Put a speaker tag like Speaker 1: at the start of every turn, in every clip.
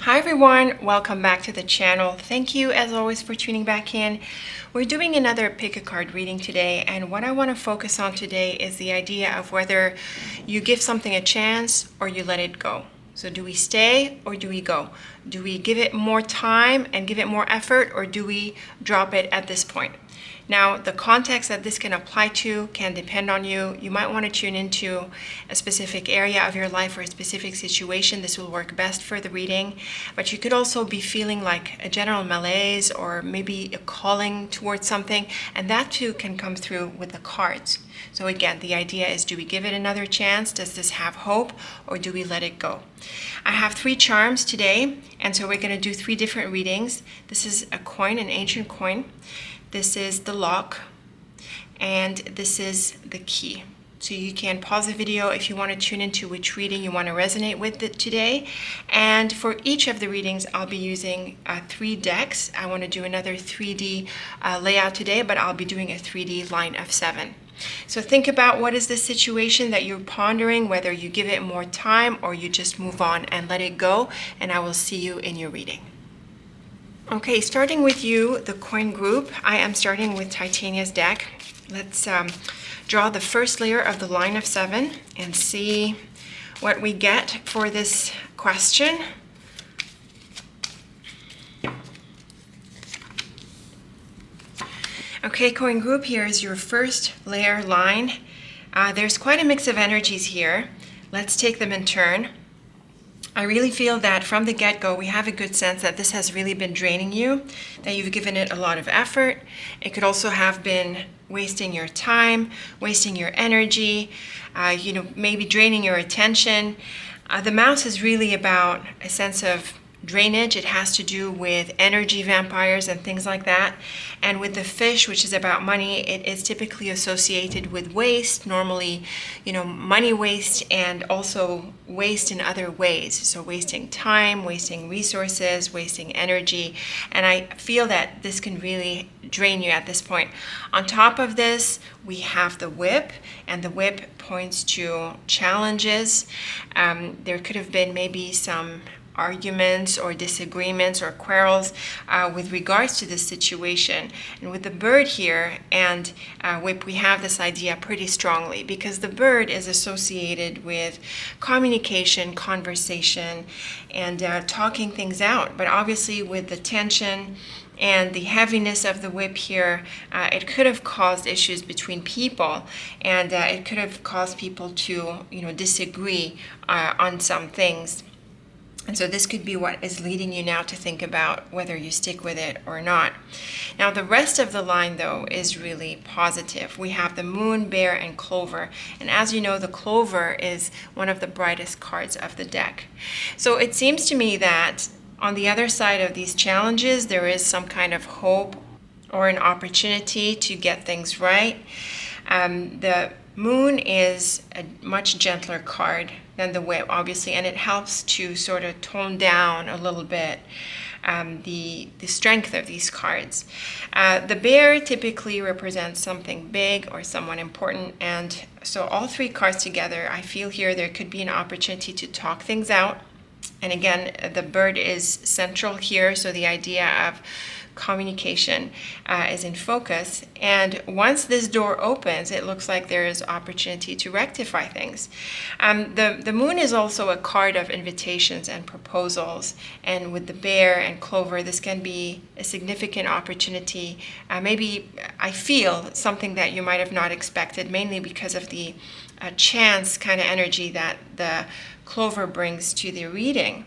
Speaker 1: Hi everyone, welcome back to the channel. Thank you as always for tuning back in. We're doing another pick-a-card reading today, and what I want to focus on today is the idea of whether you give something a chance or you let it go. So do we stay or do we go? Do we give it more time and give it more effort, or do we drop it at this point? Now, the context that this can apply to can depend on you. You might want to tune into a specific area of your life or a specific situation. This will work best for the reading. But you could also be feeling like a general malaise or maybe a calling towards something, and that too can come through with the cards. So again, the idea is, do we give it another chance? Does this have hope, or do we let it go? I have 3 charms today, and so we're going to do 3 different readings. This is a coin, an ancient coin. This is the lock, and this is the key. So you can pause the video if you want to tune into which reading you want to resonate with today. And for each of the readings, I'll be using 3 decks. I want to do another 3D layout today, but I'll be doing a 3D line of 7. So think about, what is the situation that you're pondering, whether you give it more time or you just move on and let it go, and I will see you in your reading. Okay, starting with you, the coin group, I am starting with Titania's deck. Let's draw the first layer of the line of 7 and see what we get for this question. Okay, coin group, here is your first layer line. There's quite a mix of energies here. Let's take them in turn. I really feel that from the get-go, we have a good sense that this has really been draining you, that you've given it a lot of effort. It could also have been wasting your time, wasting your energy, maybe draining your attention. The mouse is really about a sense of drainage. It has to do with energy vampires and things like that. And with the fish, which is about money, it is typically associated with waste, normally, money waste, and also waste in other ways. So wasting time, wasting resources, wasting energy. And I feel that this can really drain you at this point. On top of this, we have the whip, and the whip points to challenges. There could have been maybe some arguments or disagreements or quarrels with regards to this situation. And with the bird here and whip, we have this idea pretty strongly, because the bird is associated with communication, conversation, and talking things out. But obviously with the tension and the heaviness of the whip here, it could have caused issues between people, and it could have caused people to disagree on some things. And so this could be what is leading you now to think about whether you stick with it or not. Now the rest of the line, though, is really positive. We have the moon, bear, and clover. And as you know, the clover is one of the brightest cards of the deck. So it seems to me that on the other side of these challenges, there is some kind of hope or an opportunity to get things right. The moon is a much gentler card than the whip, obviously, and it helps to sort of tone down a little bit the strength of these cards. The bear typically represents something big or someone important, and so all 3 cards together, I feel here there could be an opportunity to talk things out. And again, the bird is central here, so the idea of communication is in focus. And once this door opens, it looks like there is opportunity to rectify things. The moon is also a card of invitations and proposals. And with the bear and clover, this can be a significant opportunity. Maybe I feel something that you might have not expected, mainly because of the chance kind of energy that the clover brings to the reading.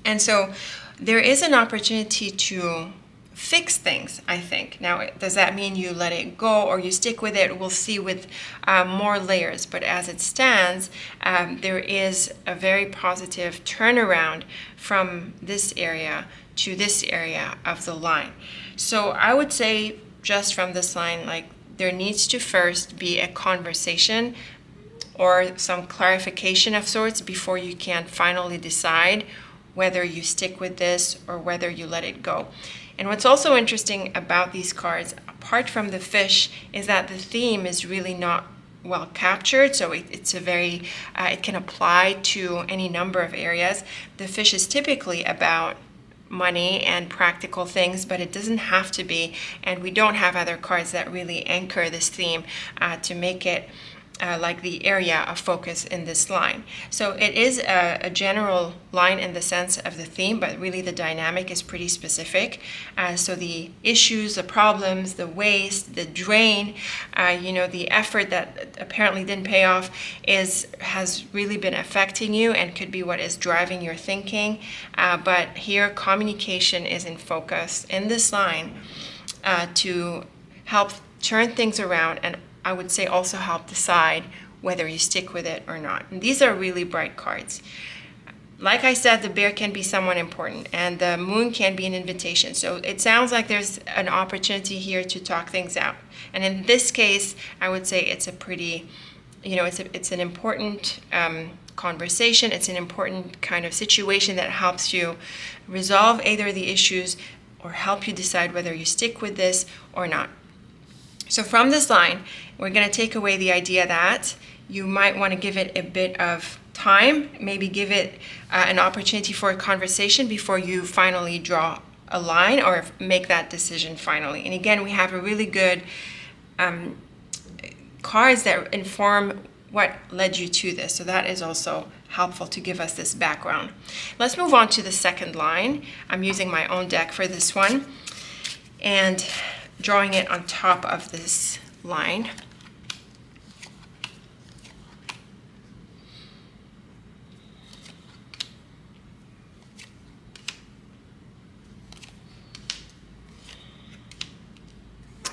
Speaker 1: And so there is an opportunity to fix things, I think. Now, does that mean you let it go or you stick with it? We'll see with more layers. But as it stands, there is a very positive turnaround from this area to this area of the line. So I would say, just from this line, like, there needs to first be a conversation or some clarification of sorts before you can finally decide whether you stick with this or whether you let it go. And what's also interesting about these cards, apart from the fish, is that the theme is really not well captured, so it's a very, it can apply to any number of areas. The fish is typically about money and practical things, but it doesn't have to be, and we don't have other cards that really anchor this theme to make it like the area of focus in this line. So it is a general line in the sense of the theme, but really the dynamic is pretty specific. So the issues, the problems, the waste, the drain, the effort that apparently didn't pay off has really been affecting you and could be what is driving your thinking. But here communication is in focus in this line to help turn things around, and I would say also help decide whether you stick with it or not. And these are really bright cards. Like I said, the bear can be someone important, and the moon can be an invitation. So it sounds like there's an opportunity here to talk things out. And in this case, I would say it's a pretty, it's an important conversation. It's an important kind of situation that helps you resolve either the issues or help you decide whether you stick with this or not. So from this line, we're going to take away the idea that you might want to give it a bit of time, maybe give it an opportunity for a conversation before you finally draw a line or make that decision finally. And again, we have a really good cards that inform what led you to this. So that is also helpful to give us this background. Let's move on to the second line. I'm using my own deck for this one and drawing it on top of this line.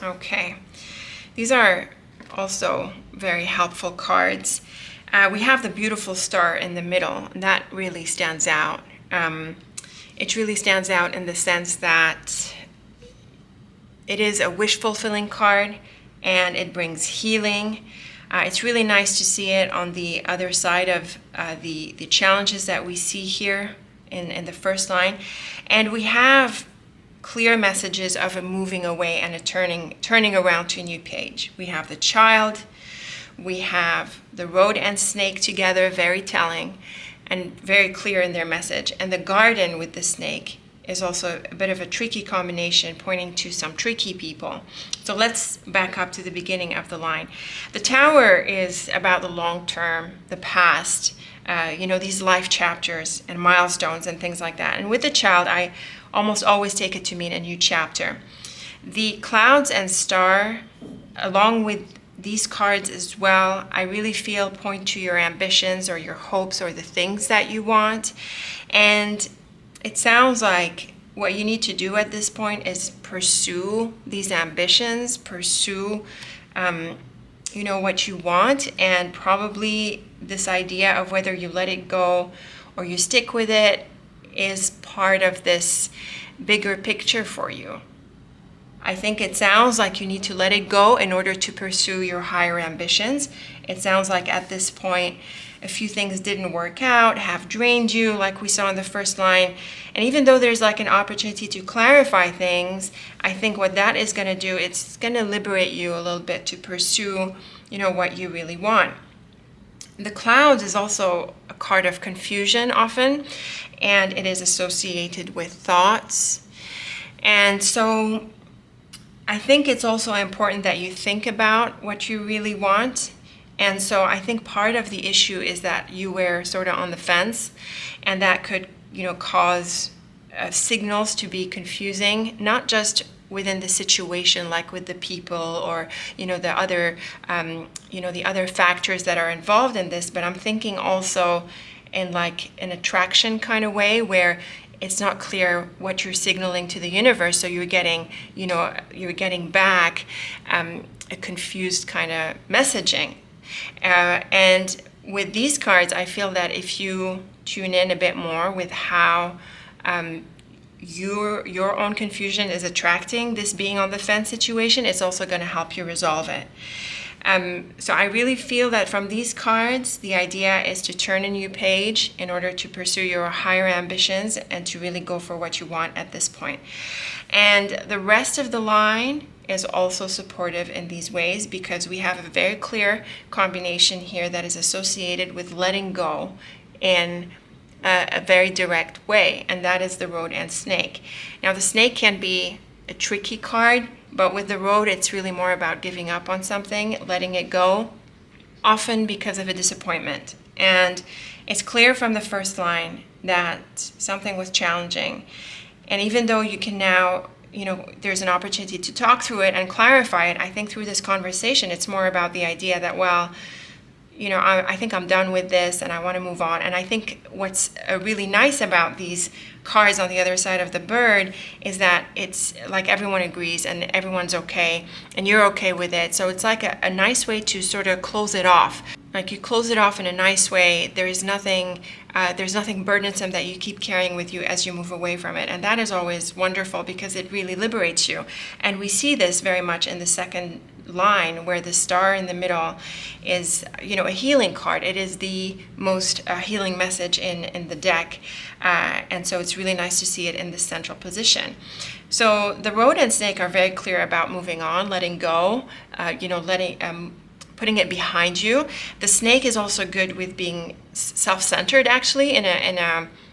Speaker 1: Okay, these are also very helpful cards. We have the beautiful star in the middle, and that really stands out. It really stands out in the sense that it is a wish-fulfilling card, and it brings healing. It's really nice to see it on the other side of the challenges that we see here in the first line. And we have clear messages of a moving away and a turning around to a new page. We have the child, we have the road and snake together, very telling and very clear in their message. And the garden with the snake is also a bit of a tricky combination, pointing to some tricky people. So let's back up to the beginning of the line. The tower is about the long term, the past, these life chapters and milestones and things like that. And with the child, I almost always take it to mean a new chapter. The clouds and star, along with these cards as well, I really feel point to your ambitions or your hopes or the things that you want. And it sounds like what you need to do at this point is pursue these ambitions, pursue what you want, and probably this idea of whether you let it go or you stick with it is part of this bigger picture for you. I think it sounds like you need to let it go in order to pursue your higher ambitions. It sounds like at this point, a few things didn't work out, have drained you, like we saw in the first line. And even though there's like an opportunity to clarify things, I think what that is going to do, it's going to liberate you a little bit to pursue, what you really want. The clouds is also a card of confusion often, and it is associated with thoughts. And so I think it's also important that you think about what you really want. And so I think part of the issue is that you were sort of on the fence, and that could, cause signals to be confusing, not just within the situation, like with the people or, the other, the other factors that are involved in this, but I'm thinking also in like an attraction kind of way where it's not clear what you're signaling to the universe. So you're getting, you're getting back a confused kind of messaging. And with these cards, I feel that if you tune in a bit more with how your own confusion is attracting this being on the fence situation, it's also going to help you resolve it. So I really feel that from these cards, the idea is to turn a new page in order to pursue your higher ambitions and to really go for what you want at this point. And the rest of the line is also supportive in these ways, because we have a very clear combination here that is associated with letting go in a very direct way, and that is the Road and Snake. Now, the Snake can be a tricky card, but with the Road, it's really more about giving up on something, letting it go, often because of a disappointment. And it's clear from the first line that something was challenging. And even though you can now, there's an opportunity to talk through it and clarify it, I think through this conversation, it's more about the idea that, well, I think I'm done with this and I want to move on. And I think what's really nice about these cards on the other side of the bird is that it's like everyone agrees and everyone's okay and you're okay with it. So it's like a nice way to sort of close it off. Like you close it off in a nice way. There's nothing burdensome that you keep carrying with you as you move away from it. And that is always wonderful because it really liberates you. And we see this very much in the second line, where the star in the middle is a healing card. It is the most healing message in the deck, and so it's really nice to see it in the central position. So the Road and Snake are very clear about moving on, letting go, putting it behind you. The Snake is also good with being self-centered, actually,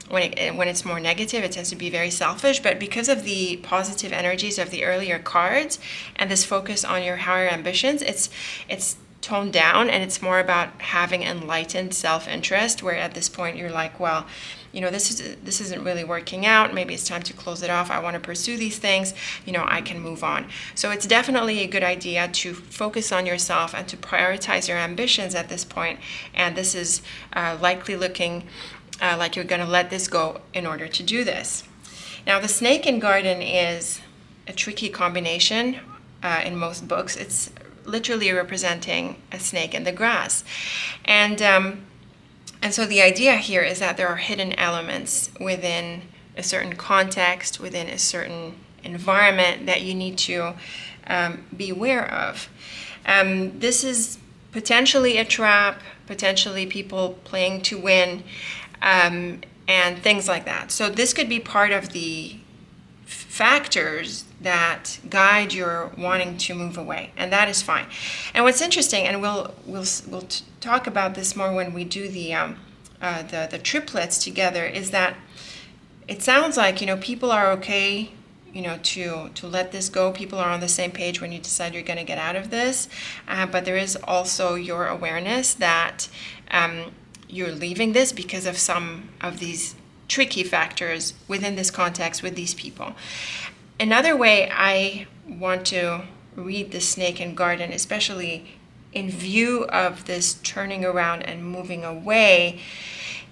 Speaker 1: when it's more negative, it tends to be very selfish. But because of the positive energies of the earlier cards and this focus on your higher ambitions, it's toned down and it's more about having enlightened self-interest, where at this point you're like, well, this isn't really working out. Maybe it's time to close it off. I want to pursue these things. I can move on. So it's definitely a good idea to focus on yourself and to prioritize your ambitions at this point. And this is likely looking like you're going to let this go in order to do this. Now, the Snake and Garden is a tricky combination in most books. It's literally representing a snake in the grass. And so the idea here is that there are hidden elements within a certain context, within a certain environment that you need to be aware of. This is potentially a trap, potentially people playing to win, and things like that. So this could be part of the factors that guide your wanting to move away, and that is fine. And what's interesting, and we'll talk about this more when we do the triplets together, is that it sounds like people are okay to let this go. People are on the same page when you decide you're going to get out of this, but there is also your awareness that you're leaving this because of some of these tricky factors within this context with these people. Another way I want to read the Snake and Garden, especially in view of this turning around and moving away,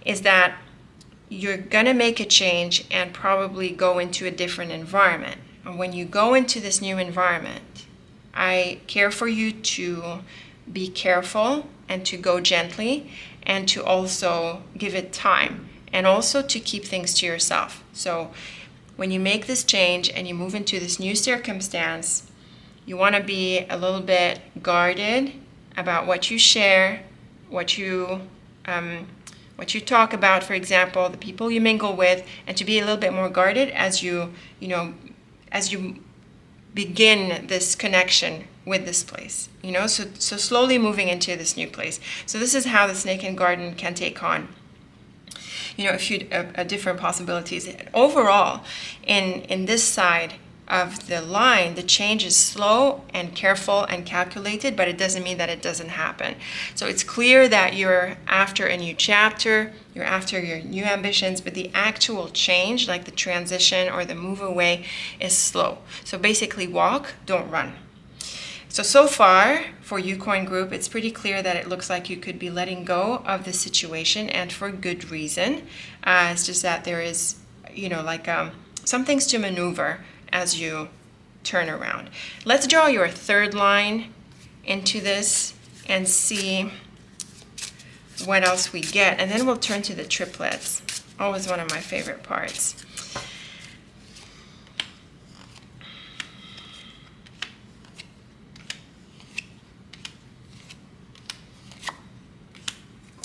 Speaker 1: is that you're going to make a change and probably go into a different environment. And when you go into this new environment, I care for you to be careful and to go gently and to also give it time and also to keep things to yourself. So when you make this change and you move into this new circumstance, you want to be a little bit guarded about what you share, what you talk about, for example, the people you mingle with, and to be a little bit more guarded as you begin this connection with this place, so slowly moving into this new place. So this is how the Snake and Garden can take on, a few different possibilities. Overall, in this side of the line, the change is slow and careful and calculated, but it doesn't mean that it doesn't happen. So it's clear that you're after a new chapter, you're after your new ambitions, but the actual change, like the transition or the move away, is slow. So basically walk, don't run. So far for UCoin Group, it's pretty clear that it looks like you could be letting go of the situation, and for good reason. It's just that there is, some things to maneuver as you turn around. Let's draw your third line into this and see what else we get, and then we'll turn to the triplets. Always one of my favorite parts.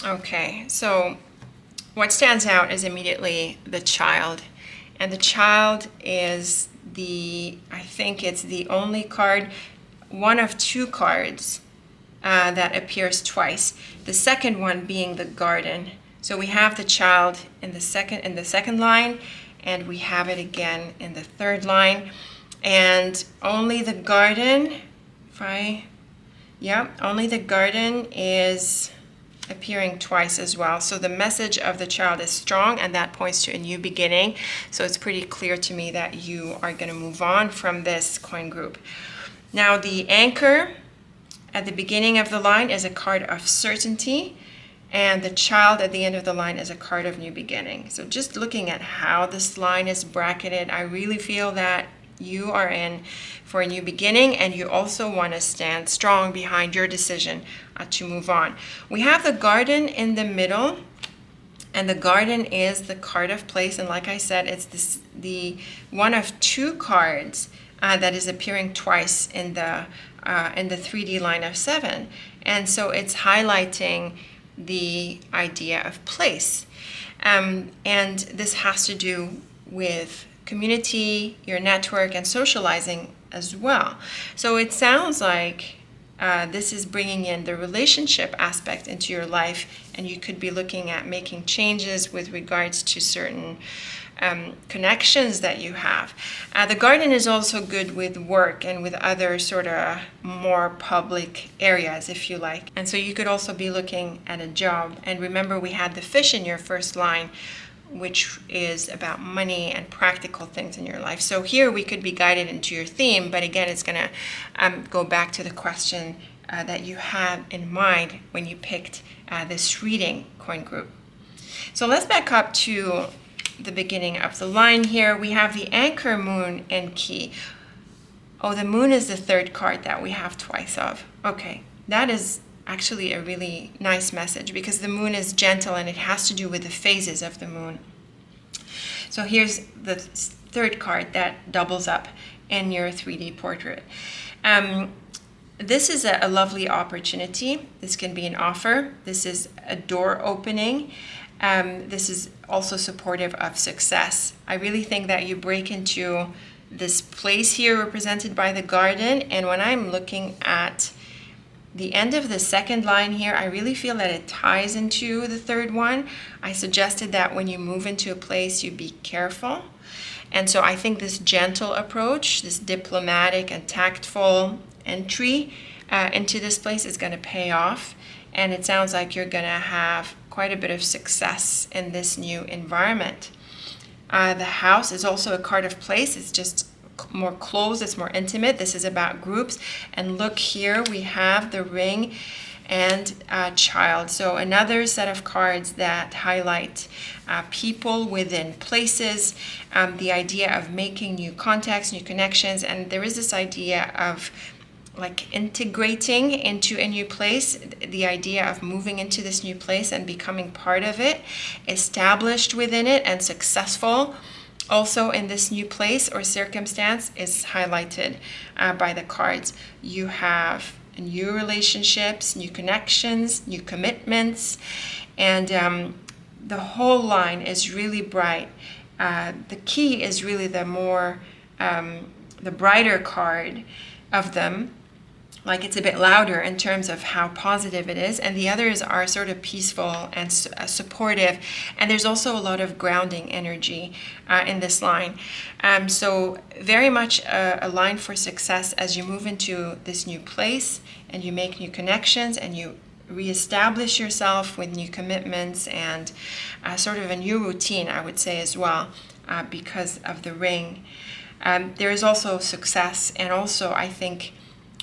Speaker 1: Okay, so what stands out is immediately the child. And the child is I think it's the only card, one of two cards that appears twice. The second one being the garden. So we have the child in the second line, and we have it again in the third line. And only the garden, only the garden is appearing twice as well. So the message of the child is strong, and that points to a new beginning. So it's pretty clear to me that you are going to move on from this coin group. Now the anchor at the beginning of the line is a card of certainty, and the child at the end of the line is a card of new beginning. So just looking at how this line is bracketed, I really feel that you are in for a new beginning, and you also want to stand strong behind your decision to move on. We have the garden in the middle, and the garden is the card of place, and like I said, it's the one of two cards that is appearing twice in the 3D line of 7, and so it's highlighting the idea of place, and this has to do with community, your network, and socializing as well. So it sounds like this is bringing in the relationship aspect into your life, and you could be looking at making changes with regards to certain connections that you have. The garden is also good with work and with other sort of more public areas, if you like. And so you could also be looking at a job. And remember, we had the fish in your first line, which is about money and practical things in your life. So here we could be guided into your theme, but again, it's going to go back to the question that you had in mind when you picked this reading coin group. So let's back up to the beginning of the line here. We have the anchor, moon, and key. Oh, the moon is the third card that we have twice of. Okay, that is actually a really nice message, because the moon is gentle and it has to do with the phases of the moon. So here's the third card that doubles up in your 3D portrait. This is a lovely opportunity. This can be an offer. This is a door opening. This is also supportive of success. I really think that you break into this place here represented by the garden, and when I'm looking at the end of the second line here, I really feel that it ties into the third one. I suggested that when you move into a place, you be careful. And so I think this gentle approach, this diplomatic and tactful entry into this place is going to pay off. And it sounds like you're going to have quite a bit of success in this new environment. The house is also a card of place. It's just more closed, it's more intimate. This is about groups. And look here, we have the ring and child. So another set of cards that highlight people within places, the idea of making new contacts, new connections. And there is this idea of like integrating into a new place, the idea of moving into this new place and becoming part of it, established within it and successful also in this new place or circumstance is highlighted by the cards. You have new relationships, new connections, new commitments, and the whole line is really bright. The key is really the brighter card of them. Like it's a bit louder in terms of how positive it is, and the others are sort of peaceful and supportive, and there's also a lot of grounding energy in this line. So very much a line for success as you move into this new place and you make new connections and you reestablish yourself with new commitments and sort of a new routine, I would say as well, because of the ring. There is also success, and also I think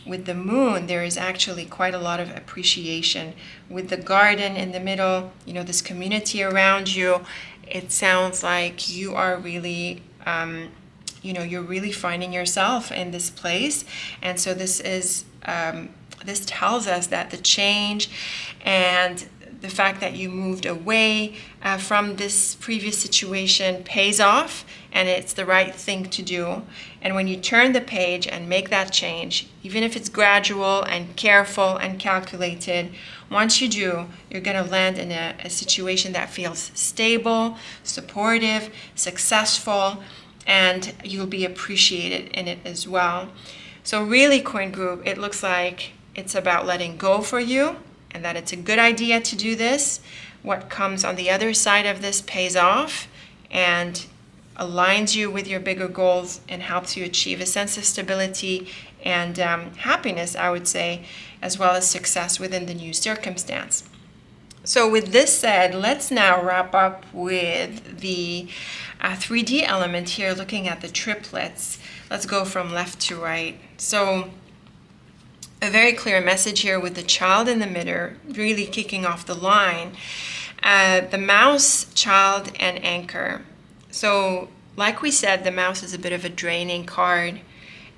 Speaker 1: with the moon, there is actually quite a lot of appreciation. With the garden in the middle, this community around you, it sounds like you are really, you're really finding yourself in this place. And so this tells us that the change and the fact that you moved away from this previous situation pays off, and it's the right thing to do. And when you turn the page and make that change, even if it's gradual and careful and calculated, Once you do, you're going to land in a situation that feels stable, supportive, successful, and you'll be appreciated in it as well. So really, Coin Group, it looks like it's about letting go for you, and that it's a good idea to do this. What comes on the other side of this pays off and aligns you with your bigger goals and helps you achieve a sense of stability and happiness, I would say, as well as success within the new circumstance. So with this said, let's now wrap up with the 3D element here, looking at the triplets. Let's go from left to right. So a very clear message here with the child in the middle, really kicking off the line. The mouse, child, and anchor. So like we said, the mouse is a bit of a draining card,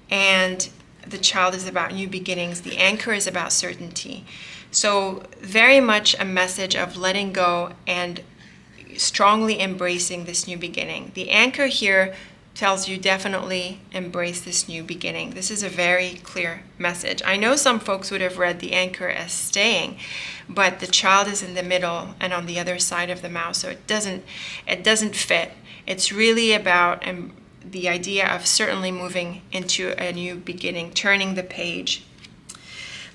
Speaker 1: and the child is about new beginnings. The anchor is about certainty. So very much a message of letting go and strongly embracing this new beginning. The anchor here tells you definitely embrace this new beginning. This is a very clear message. I know some folks would have read the anchor as staying, but the child is in the middle and on the other side of the mouse, so it doesn't fit. It's really about the idea of certainly moving into a new beginning, turning the page.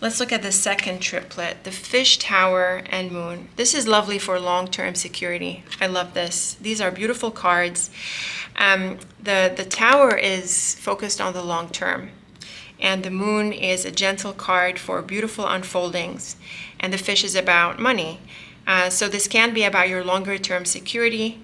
Speaker 1: Let's look at the second triplet, the fish, tower, and moon. This is lovely for long-term security. I love this. These are beautiful cards. The tower is focused on the long term, and the moon is a gentle card for beautiful unfoldings, and the fish is about money. So this can be about your longer term security,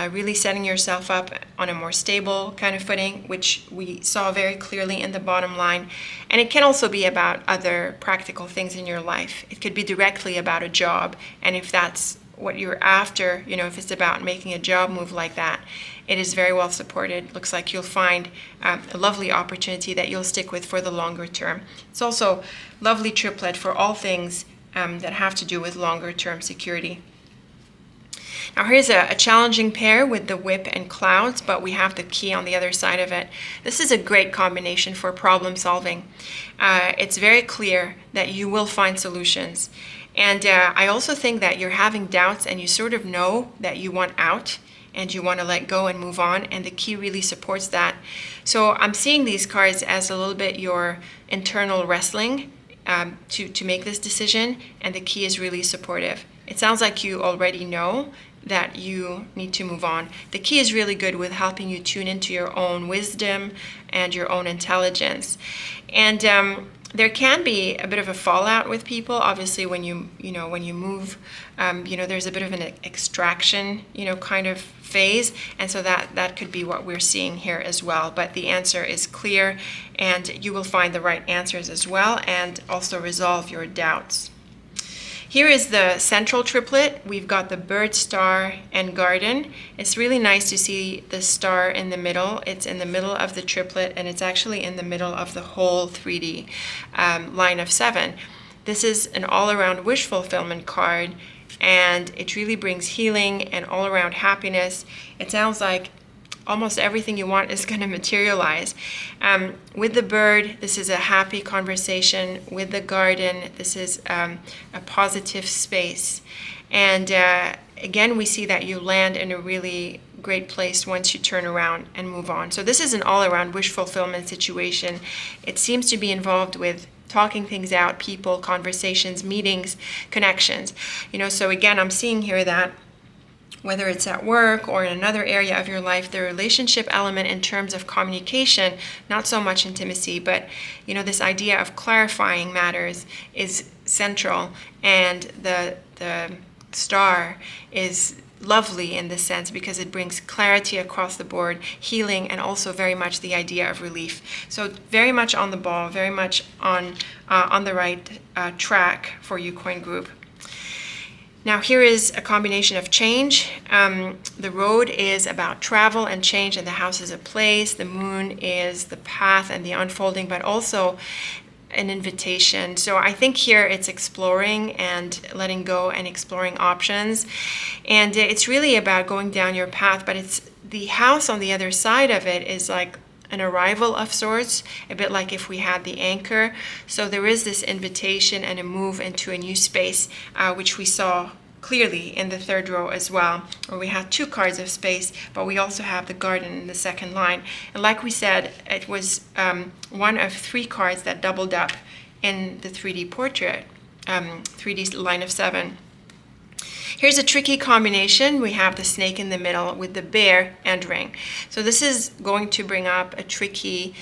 Speaker 1: really setting yourself up on a more stable kind of footing, which we saw very clearly in the bottom line. And it can also be about other practical things in your life. It could be directly about a job, and if that's what you're after, if it's about making a job move like that, it is very well supported. Looks like you'll find a lovely opportunity that you'll stick with for the longer term. It's also lovely triplet for all things that have to do with longer term security. Now here's a challenging pair with the whip and clouds, but we have the key on the other side of it. This is a great combination for problem solving. It's very clear that you will find solutions. And I also think that you're having doubts and you sort of know that you want out and you want to let go and move on, and the key really supports that. So I'm seeing these cards as a little bit your internal wrestling to make this decision, and the key is really supportive. It sounds like you already know that you need to move on. The key is really good with helping you tune into your own wisdom and your own intelligence. And there can be a bit of a fallout with people. Obviously, when you move, there's a bit of an extraction, kind of phase, and so that could be what we're seeing here as well. But the answer is clear, and you will find the right answers as well, and also resolve your doubts. Here is the central triplet. We've got the bird, star, and garden. It's really nice to see the star in the middle. It's in the middle of the triplet, and it's actually in the middle of the whole 3D line of 7. This is an all-around wish fulfillment card, and it really brings healing and all-around happiness. It sounds like almost everything you want is going to materialize. With the bird, this is a happy conversation. With the garden, this is a positive space. And again, we see that you land in a really great place once you turn around and move on. So this is an all-around wish fulfillment situation. It seems to be involved with talking things out, people, conversations, meetings, connections. So again, I'm seeing here that whether it's at work or in another area of your life, the relationship element in terms of communication, not so much intimacy, but this idea of clarifying matters is central, and the star is lovely in this sense because it brings clarity across the board, healing, and also very much the idea of relief. So very much on the ball, very much on the right track for you, Coin Group. Now here is a combination of change. The road is about travel and change, and the house is a place. The moon is the path and the unfolding, but also an invitation. So I think here it's exploring and letting go and exploring options. And it's really about going down your path, but it's the house on the other side of it is like an arrival of sorts, a bit like if we had the anchor. So there is this invitation and a move into a new space, which we saw clearly in the third row as well, where we had 2 cards of space, but we also have the garden in the second line. And like we said, it was one of 3 cards that doubled up in the 3D portrait, 3D line of 7. Here's a tricky combination. We have the snake in the middle with the bear and ring. So this is going to bring up a tricky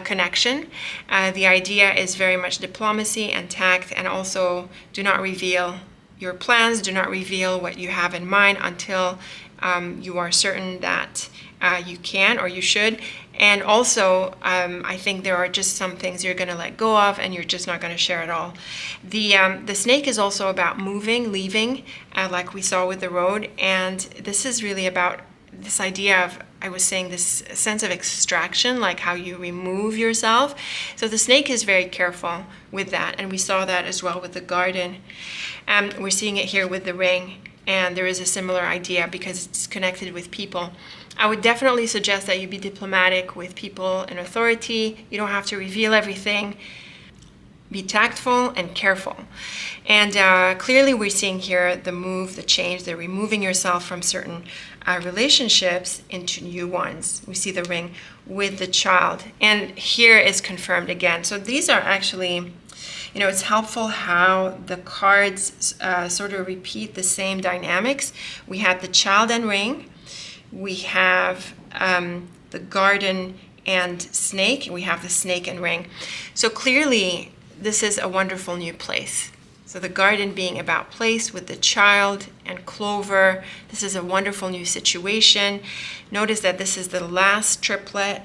Speaker 1: connection. The idea is very much diplomacy and tact, and also do not reveal your plans, do not reveal what you have in mind until you are certain that you can or you should. And also, I think there are just some things you're going to let go of and you're just not going to share it all. The snake is also about moving, leaving, like we saw with the road. And this is really about this idea of, I was saying, this sense of extraction, like how you remove yourself. So the snake is very careful with that. And we saw that as well with the garden. We're seeing it here with the ring. And there is a similar idea because it's connected with people. I would definitely suggest that you be diplomatic with people in authority. You don't have to reveal everything. Be tactful and careful. And clearly we're seeing here the move, the change, the removing yourself from certain relationships into new ones. We see the ring with the child. And here is confirmed again. So these are actually, it's helpful how the cards sort of repeat the same dynamics. We have the child and ring. We have the garden and snake. We have the snake and ring. So clearly, this is a wonderful new place. So the garden being about place with the child and clover. This is a wonderful new situation. Notice that this is the last triplet,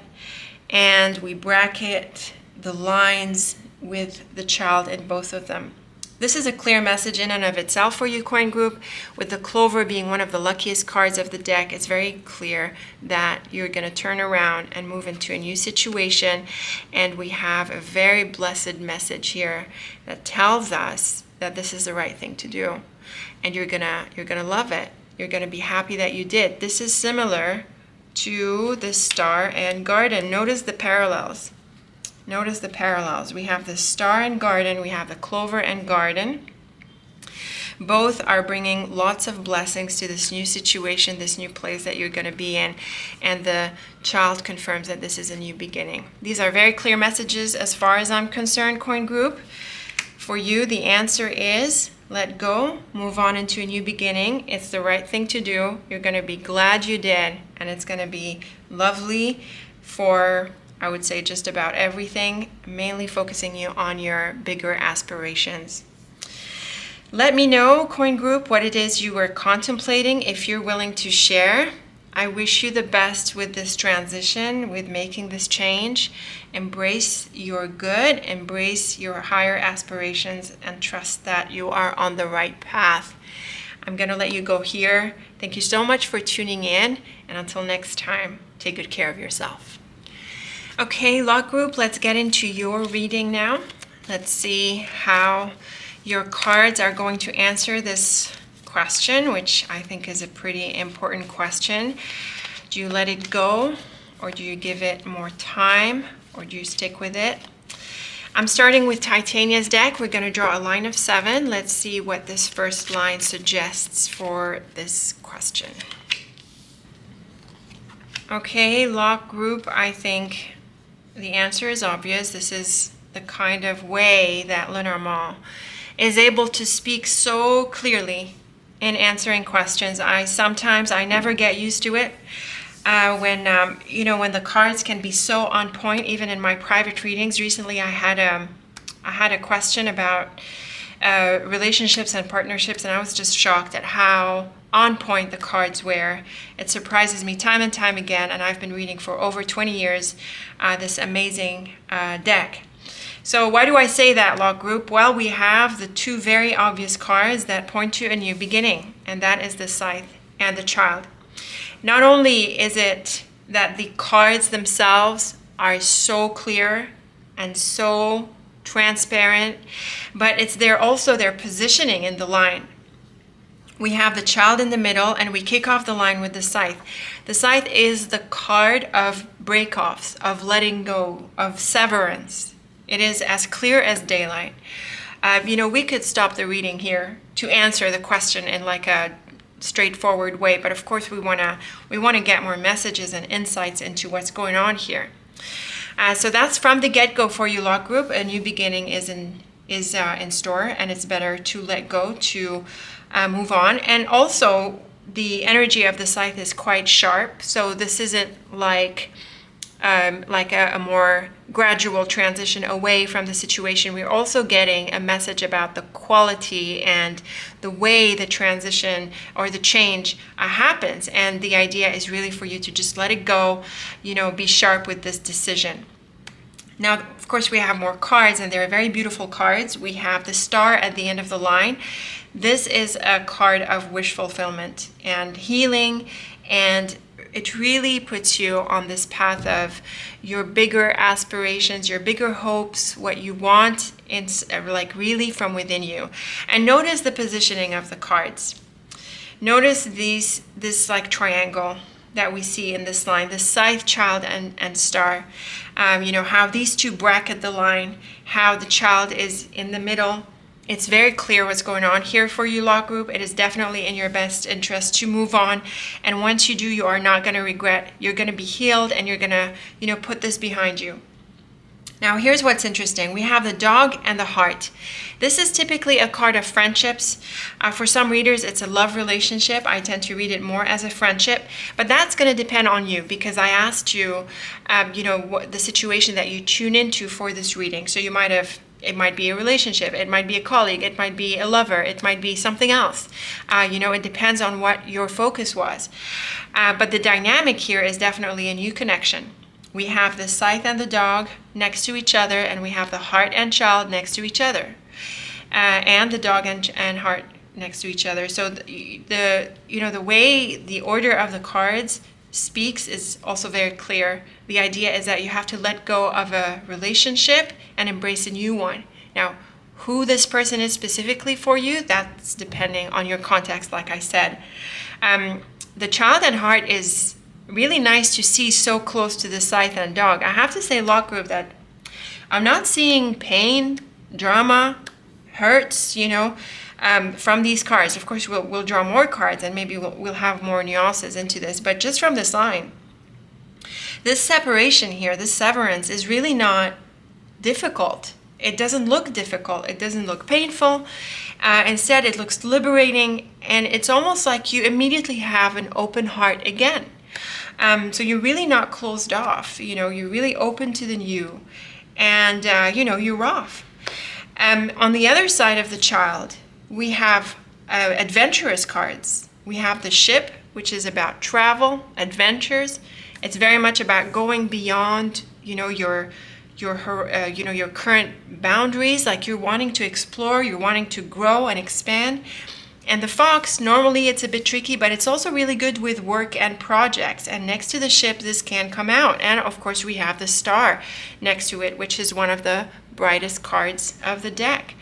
Speaker 1: and we bracket the lines with the child in both of them. This is a clear message in and of itself for you, coin group. With the clover being one of the luckiest cards of the deck, it's very clear that you're going to turn around and move into a new situation. And we have a very blessed message here that tells us that this is the right thing to do. And you're gonna love it. You're gonna be happy that you did. This is similar to the star and garden. Notice the parallels. Notice the parallels. We have the star and garden. We have the clover and garden. Both are bringing lots of blessings to this new situation, this new place that you're going to be in. And the child confirms that this is a new beginning. These are very clear messages as far as I'm concerned, coin group. For you, the answer is let go, move on into a new beginning. It's the right thing to do. You're going to be glad you did. And it's going to be lovely for, I would say, just about everything, mainly focusing you on your bigger aspirations. Let me know, coin group, what it is you were contemplating if you're willing to share. I wish you the best with this transition, with making this change. Embrace your good, embrace your higher aspirations, and trust that you are on the right path. I'm going to let you go here. Thank you so much for tuning in, and until next time, take good care of yourself. Okay, Lock Group, let's get into your reading now. Let's see how your cards are going to answer this question, which I think is a pretty important question. Do you let it go, or do you give it more time, or do you stick with it? I'm starting with Titania's deck. We're going to draw a line of 7. Let's see what this first line suggests for this question. Okay, Lock Group, I think the answer is obvious. This is the kind of way that Lenormand is able to speak so clearly in answering questions. I never get used to it when the cards can be so on point. Even in my private readings recently, I had a question about relationships and partnerships, and I was just shocked at how on point the cards were. It surprises me time and time again, and I've been reading for over 20 years this amazing deck. So why do I say that, Lock Group? Well, we have the two very obvious cards that point to a new beginning, and that is the Scythe and the Child. Not only is it that the cards themselves are so clear and so transparent, but it's also their positioning in the line. We have the child in the middle, and we kick off the line with the scythe. The scythe is the card of break-offs, of letting go, of severance. It is as clear as daylight. We could stop the reading here to answer the question in like a straightforward way, but of course we want to get more messages and insights into what's going on here. So that's from the get-go for you, Lock Group. A new beginning is in store, and it's better to let go, to move on. And also, the energy of the scythe is quite sharp, so this isn't like a more gradual transition away from the situation. We're also getting a message about the quality and the way the transition or the change happens. And the idea is really for you to just let it go, be sharp with this decision. Now, of course, we have more cards, and they're very beautiful cards. We have the star at the end of the line. This is a card of wish fulfillment and healing, and it really puts you on this path of your bigger aspirations, your bigger hopes, what you want, like really from within you. And notice the positioning of the cards. Notice this like triangle that we see in this line, the scythe, child, and star. How these two bracket the line, how the child is in the middle. It's very clear what's going on here for you, Lock Group. It is definitely in your best interest to move on. And once you do, you are not going to regret. You're going to be healed, and you're going to, put this behind you. Now, here's what's interesting. We have the dog and the heart. This is typically a card of friendships. For some readers, it's a love relationship. I tend to read it more as a friendship, but that's going to depend on you, because I asked you, what the situation that you tune into for this reading. So it might be a relationship, it might be a colleague, it might be a lover, it might be something else. It depends on what your focus was. But the dynamic here is definitely a new connection. We have the scythe and the dog next to each other, and we have the heart and child next to each other, and the dog and heart next to each other. So the way the order of the cards speaks is also very clear. The idea is that you have to let go of a relationship and embrace a new one. Now, who this person is specifically for you, that's depending on your context, like I said. The child and heart is really nice to see so close to the scythe and dog. I have to say, Lock Group, that I'm not seeing pain, drama, hurts, from these cards. Of course, we'll draw more cards, and maybe we'll have more nuances into this. But just from this line, this separation here, this severance, is really not difficult. It doesn't look difficult. It doesn't look painful. Instead, it looks liberating, and it's almost like you immediately have an open heart again. So you're really not closed off. You're really open to the new, and you're off. On the other side of the child, we have adventurous cards. We have the ship, which is about travel, adventures. It's very much about going beyond, your current boundaries. Like, you're wanting to explore, you're wanting to grow and expand. And the fox, normally it's a bit tricky, but it's also really good with work and projects. And next to the ship, this can come out. And of course, we have the star next to it, which is one of the brightest cards of the deck.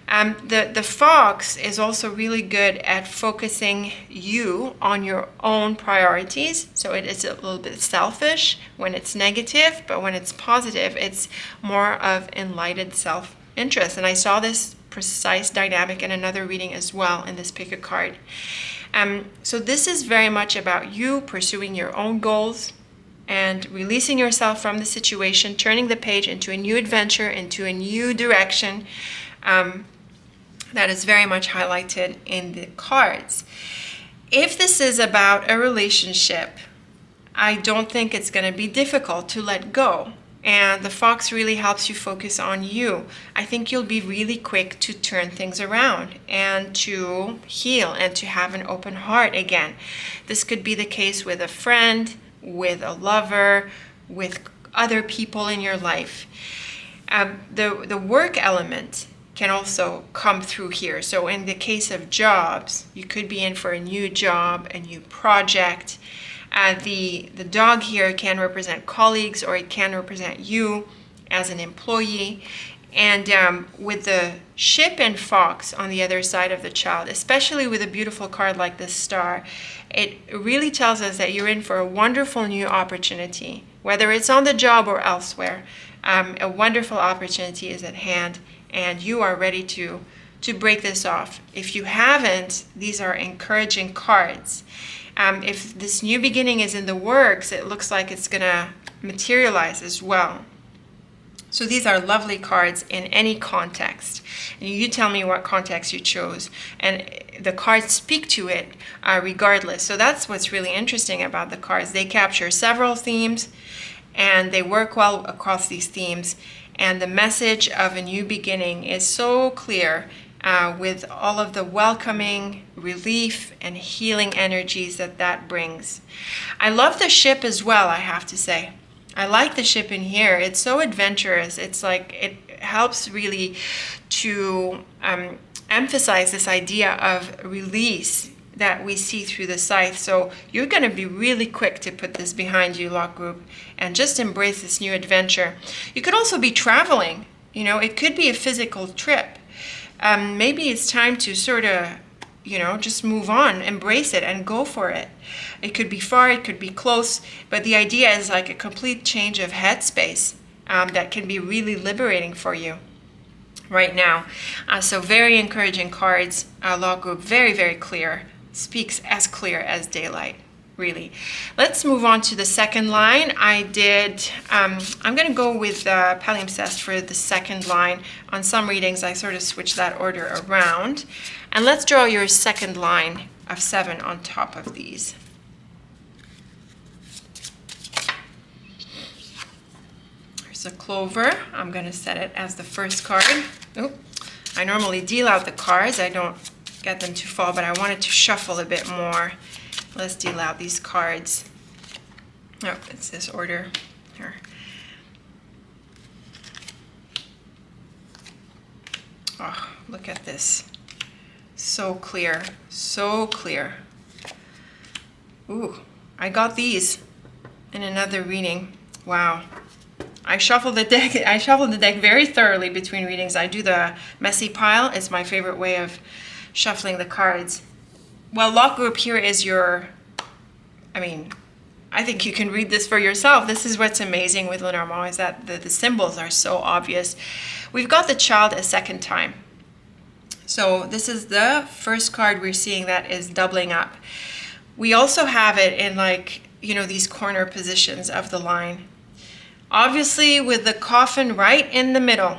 Speaker 1: The fox is also really good at focusing you on your own priorities. So it is a little bit selfish when it's negative, but when it's positive, it's more of enlightened self-interest. And I saw this precise dynamic in another reading as well in this Pick-A-Card. So this is very much about you pursuing your own goals and releasing yourself from the situation, turning the page into a new adventure, into a new direction. That is very much highlighted in the cards. If this is about a relationship, I don't think it's going to be difficult to let go. And the fox really helps you focus on you. I think you'll be really quick to turn things around and to heal and to have an open heart again. This could be the case with a friend, with a lover, with other people in your life. The work element can also come through here. So in the case of jobs, you could be in for a new job, a new project. The dog here can represent colleagues, or it can represent you as an employee. And with the ship and fox on the other side of the child, especially with a beautiful card like this star, it really tells us that you're in for a wonderful new opportunity, whether it's on the job or elsewhere. A wonderful opportunity is at hand, and you are ready to break this off. If you haven't, these are encouraging cards. If this new beginning is in the works, it looks like it's going to materialize as well. So these are lovely cards in any context. And you tell me what context you chose. And the cards speak to it regardless. So that's what's really interesting about the cards. They capture several themes, and they work well across these themes. And the message of a new beginning is so clear with all of the welcoming, relief, and healing energies that brings. I love the ship as well, I have to say. I like the ship in here. It's so adventurous. It's like it helps really to emphasize this idea of release that we see through the scythe. So you're going to be really quick to put this behind you, Lock Group, and just embrace this new adventure. You could also be traveling. It could be a physical trip. Maybe it's time to sort of, just move on, embrace it, and go for it. It could be far, it could be close, but the idea is like a complete change of headspace that can be really liberating for you right now. So very encouraging cards. Law Group, very, very clear. Speaks as clear as daylight, really. Let's move on to the second line. I'm going to go with palimpsest for the second line. On some readings, I sort of switch that order around. And let's draw your second line of 7 on top of these. There's a clover. I'm going to set it as the first card. Oop. I normally deal out the cards. I don't get them to fall, but I wanted to shuffle a bit more. Let's deal out these cards. Oh, it's this order here. Oh, look at this. So clear, so clear. Ooh, I got these in another reading. Wow. I shuffled the deck very thoroughly between readings. I do the messy pile. It's my favorite way of shuffling the cards. Well, Lock Group, here is I think you can read this for yourself. This is what's amazing with Lenormand, is that the symbols are so obvious. We've got the child a second time. So this is the first card we're seeing that is doubling up. We also have it in these corner positions of the line. Obviously, with the coffin right in the middle,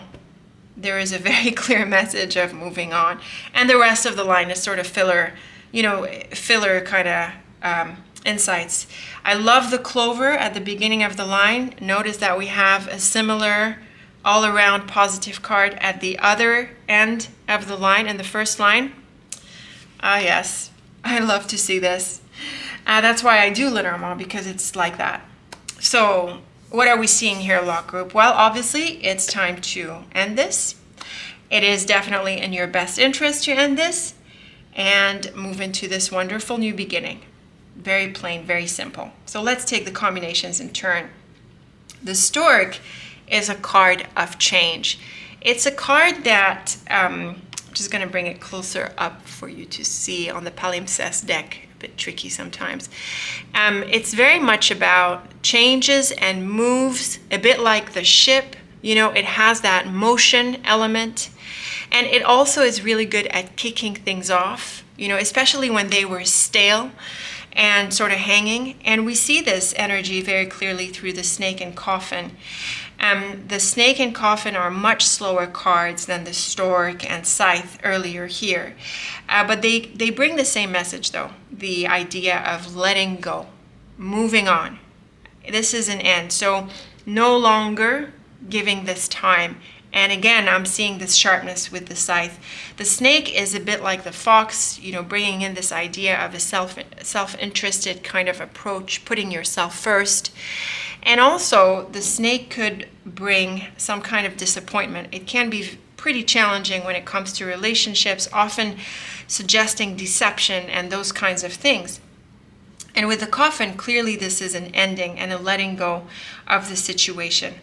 Speaker 1: there is a very clear message of moving on. And the rest of the line is sort of filler kind of insights. I love the clover at the beginning of the line. Notice that we have a similar all-around positive card at the other end of the line in the first line. Yes, I love to see this. That's why I do Lenormand, because it's like that. So what are we seeing here, Lock Group? Well, obviously, it's time to end this. It is definitely in your best interest to end this and move into this wonderful new beginning. Very plain, very simple. So let's take the combinations in turn. The Stork is a card of change. It's a card that, I'm just going to bring it closer up for you to see on the palimpsest deck. A bit tricky sometimes. It's very much about changes and moves, a bit like the ship. It has that motion element. And it also is really good at kicking things off, especially when they were stale and sort of hanging. And we see this energy very clearly through the snake and coffin. The snake and coffin are much slower cards than the stork and scythe earlier here. But they bring the same message, though. The idea of letting go, moving on. This is an end. So no longer giving this time. And again, I'm seeing this sharpness with the scythe. The snake is a bit like the fox, bringing in this idea of a self-interested kind of approach, putting yourself first. And also, the snake could bring some kind of disappointment. It can be pretty challenging when it comes to relationships, often suggesting deception and those kinds of things. And with the coffin, clearly this is an ending and a letting go of the situation.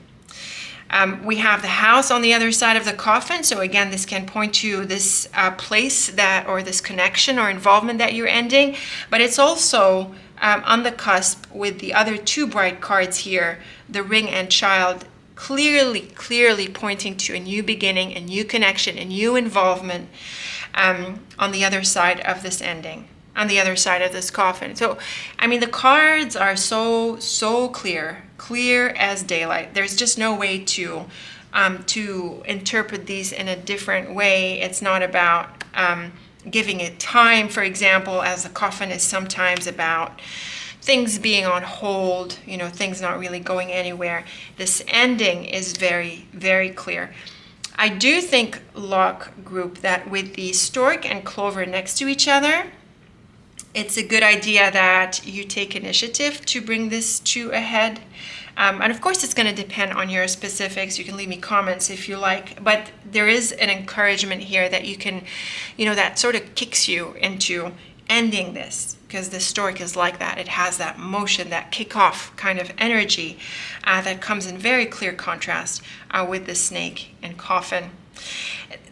Speaker 1: We have the house on the other side of the coffin. So again, this can point to this place that, or this connection or involvement that you're ending. But it's also on the cusp with the other two bright cards here, the ring and child, clearly pointing to a new beginning, a new connection, a new involvement on the other side of this ending, on the other side of this coffin. So, I mean, the cards are so clear as daylight. There's just no way to interpret these in a different way. It's not about giving it time, for example, as the coffin is sometimes about things being on hold, you know, things not really going anywhere. This ending is very clear. I do think, Lock Group, that with the stork and clover next to each other, it's a good idea that you take initiative to bring this to a head. And of course, it's going to depend on your specifics. You can leave me comments if you like. But there is an encouragement here that you can, you know, that sort of kicks you into ending this, because the stork is like that. It has that motion, that kickoff kind of energy that comes in very clear contrast with the snake and coffin.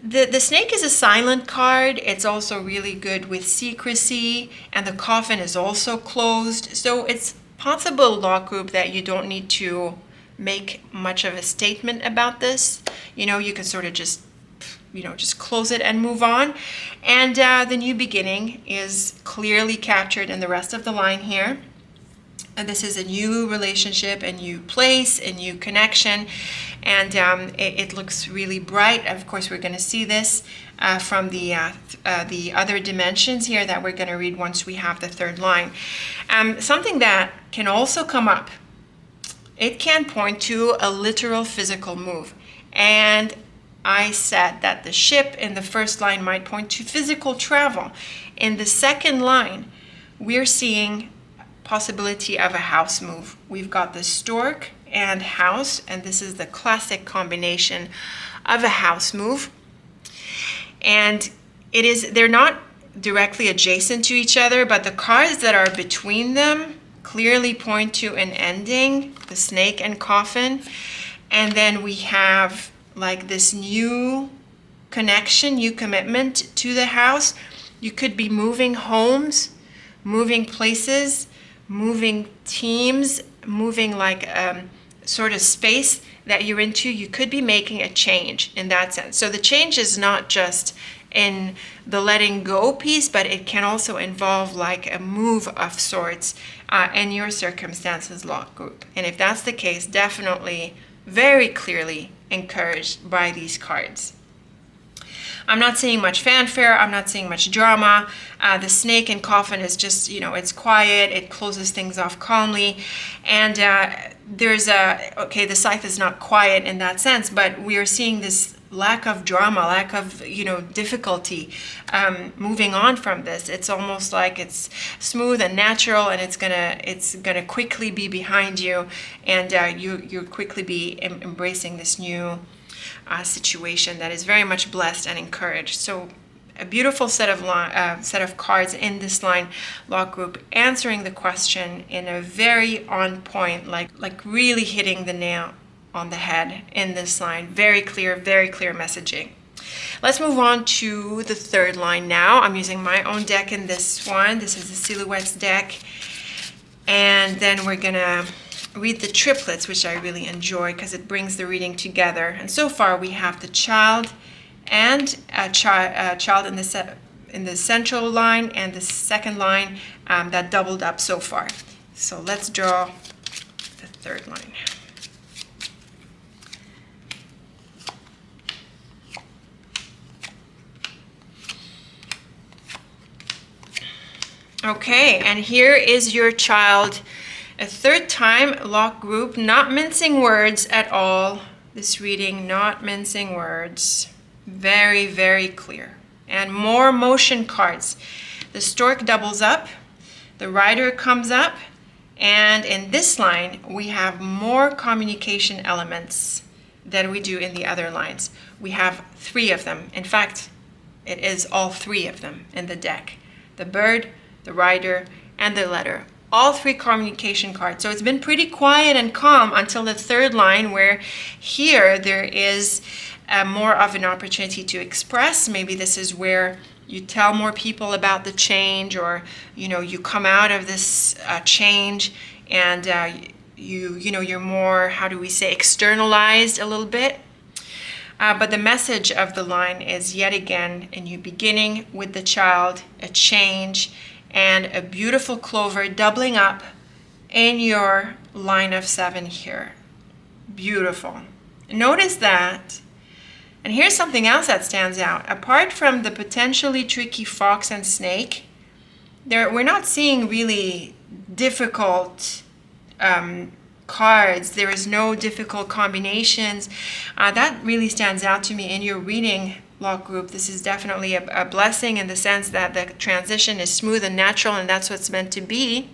Speaker 1: The snake is a silent card. It's also really good with secrecy, and the coffin is also closed. So it's possible, Lock Group, that you don't need to make much of a statement about this. You know, you can sort of just close it and move on. And the new beginning is clearly captured in the rest of the line here. And this is a new relationship, a new place, a new connection. And it looks really bright. Of course, we're going to see this from the other dimensions here that we're going to read once we have the third line. Something that can also come up, it can point to a literal physical move. And I said that the ship in the first line might point to physical travel. In the second line, we're seeing possibility of a house move. We've got the stork and house, and this is the classic combination of a house move. And they're not directly adjacent to each other, but the cards that are between them clearly point to an ending, the snake and coffin. And then we have like this new connection, new commitment to the house. You could be moving homes, moving places, moving teams, moving like sort of space that you're into. You could be making a change in that sense. So the change is not just in the letting go piece, but it can also involve like a move of sorts in your circumstances, Lock Group. And if that's the case, definitely very clearly encouraged by these cards. I'm not seeing much fanfare. I'm not seeing much drama. The snake and coffin is just, it's quiet. It closes things off calmly. And the scythe is not quiet in that sense, but we are seeing this lack of drama, lack of, difficulty moving on from this. It's almost like it's smooth and natural, and it's gonna quickly be behind you, and you'll quickly be embracing this new situation that is very much blessed and encouraged. So a beautiful set of cards in this line, Lock Group, answering the question in a very on point, like really hitting the nail on the head in this line. Very clear messaging. Let's move on to the third line now. I'm using my own deck in this one. This is the Silhouettes deck. And then we're gonna read the triplets, which I really enjoy because it brings the reading together. And so far we have the child and a child in the central line, and the second line that doubled up so far. So let's draw the third line. Okay, and here is your child. A third time, Lock Group, not mincing words at all. This reading, not mincing words. Very clear. And more motion cards. The stork doubles up. The rider comes up. And in this line, we have more communication elements than we do in the other lines. We have 3 of them. In fact, it is all 3 of them in the deck. The bird, the rider, and the letter all three communication cards. So it's been pretty quiet and calm until the third line, where here there is more of an opportunity to express. Maybe this is where you tell more people about the change, or you come out of this change, and you're more, how do we say, externalized a little bit. But the message of the line is, yet again, a new beginning with the child, a change, and a beautiful clover doubling up in your line of 7 here. Beautiful. Notice that. And here's something else that stands out. Apart from the potentially tricky fox and snake, we're not seeing really difficult cards. There is no difficult combinations. That really stands out to me in your reading, Log Group. This is definitely a blessing in the sense that the transition is smooth and natural, and that's what's meant to be.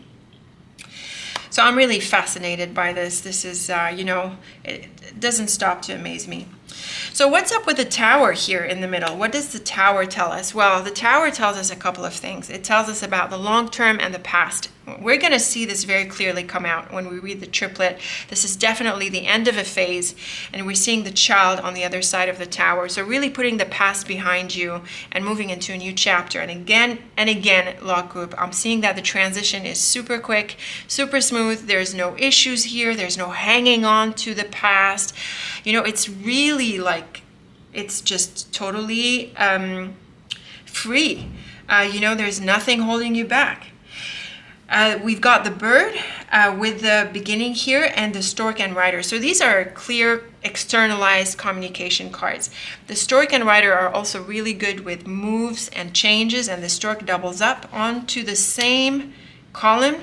Speaker 1: So I'm really fascinated by this. This is, it doesn't stop to amaze me. So what's up with the tower here in the middle? What does the tower tell us? Well, the tower tells us a couple of things. It tells us about the long term and the past. We're going to see this very clearly come out when we read the triplet. This is definitely the end of a phase, and we're seeing the child on the other side of the tower. So really putting the past behind you and moving into a new chapter. And again, Log Group, I'm seeing that the transition is super quick, super smooth. There's no issues here. There's no hanging on to the past. It's really like, it's just totally free. There's nothing holding you back. We've got the bird with the beginning here, and the stork and rider. So these are clear externalized communication cards. The stork and rider are also really good with moves and changes, and the stork doubles up onto the same column.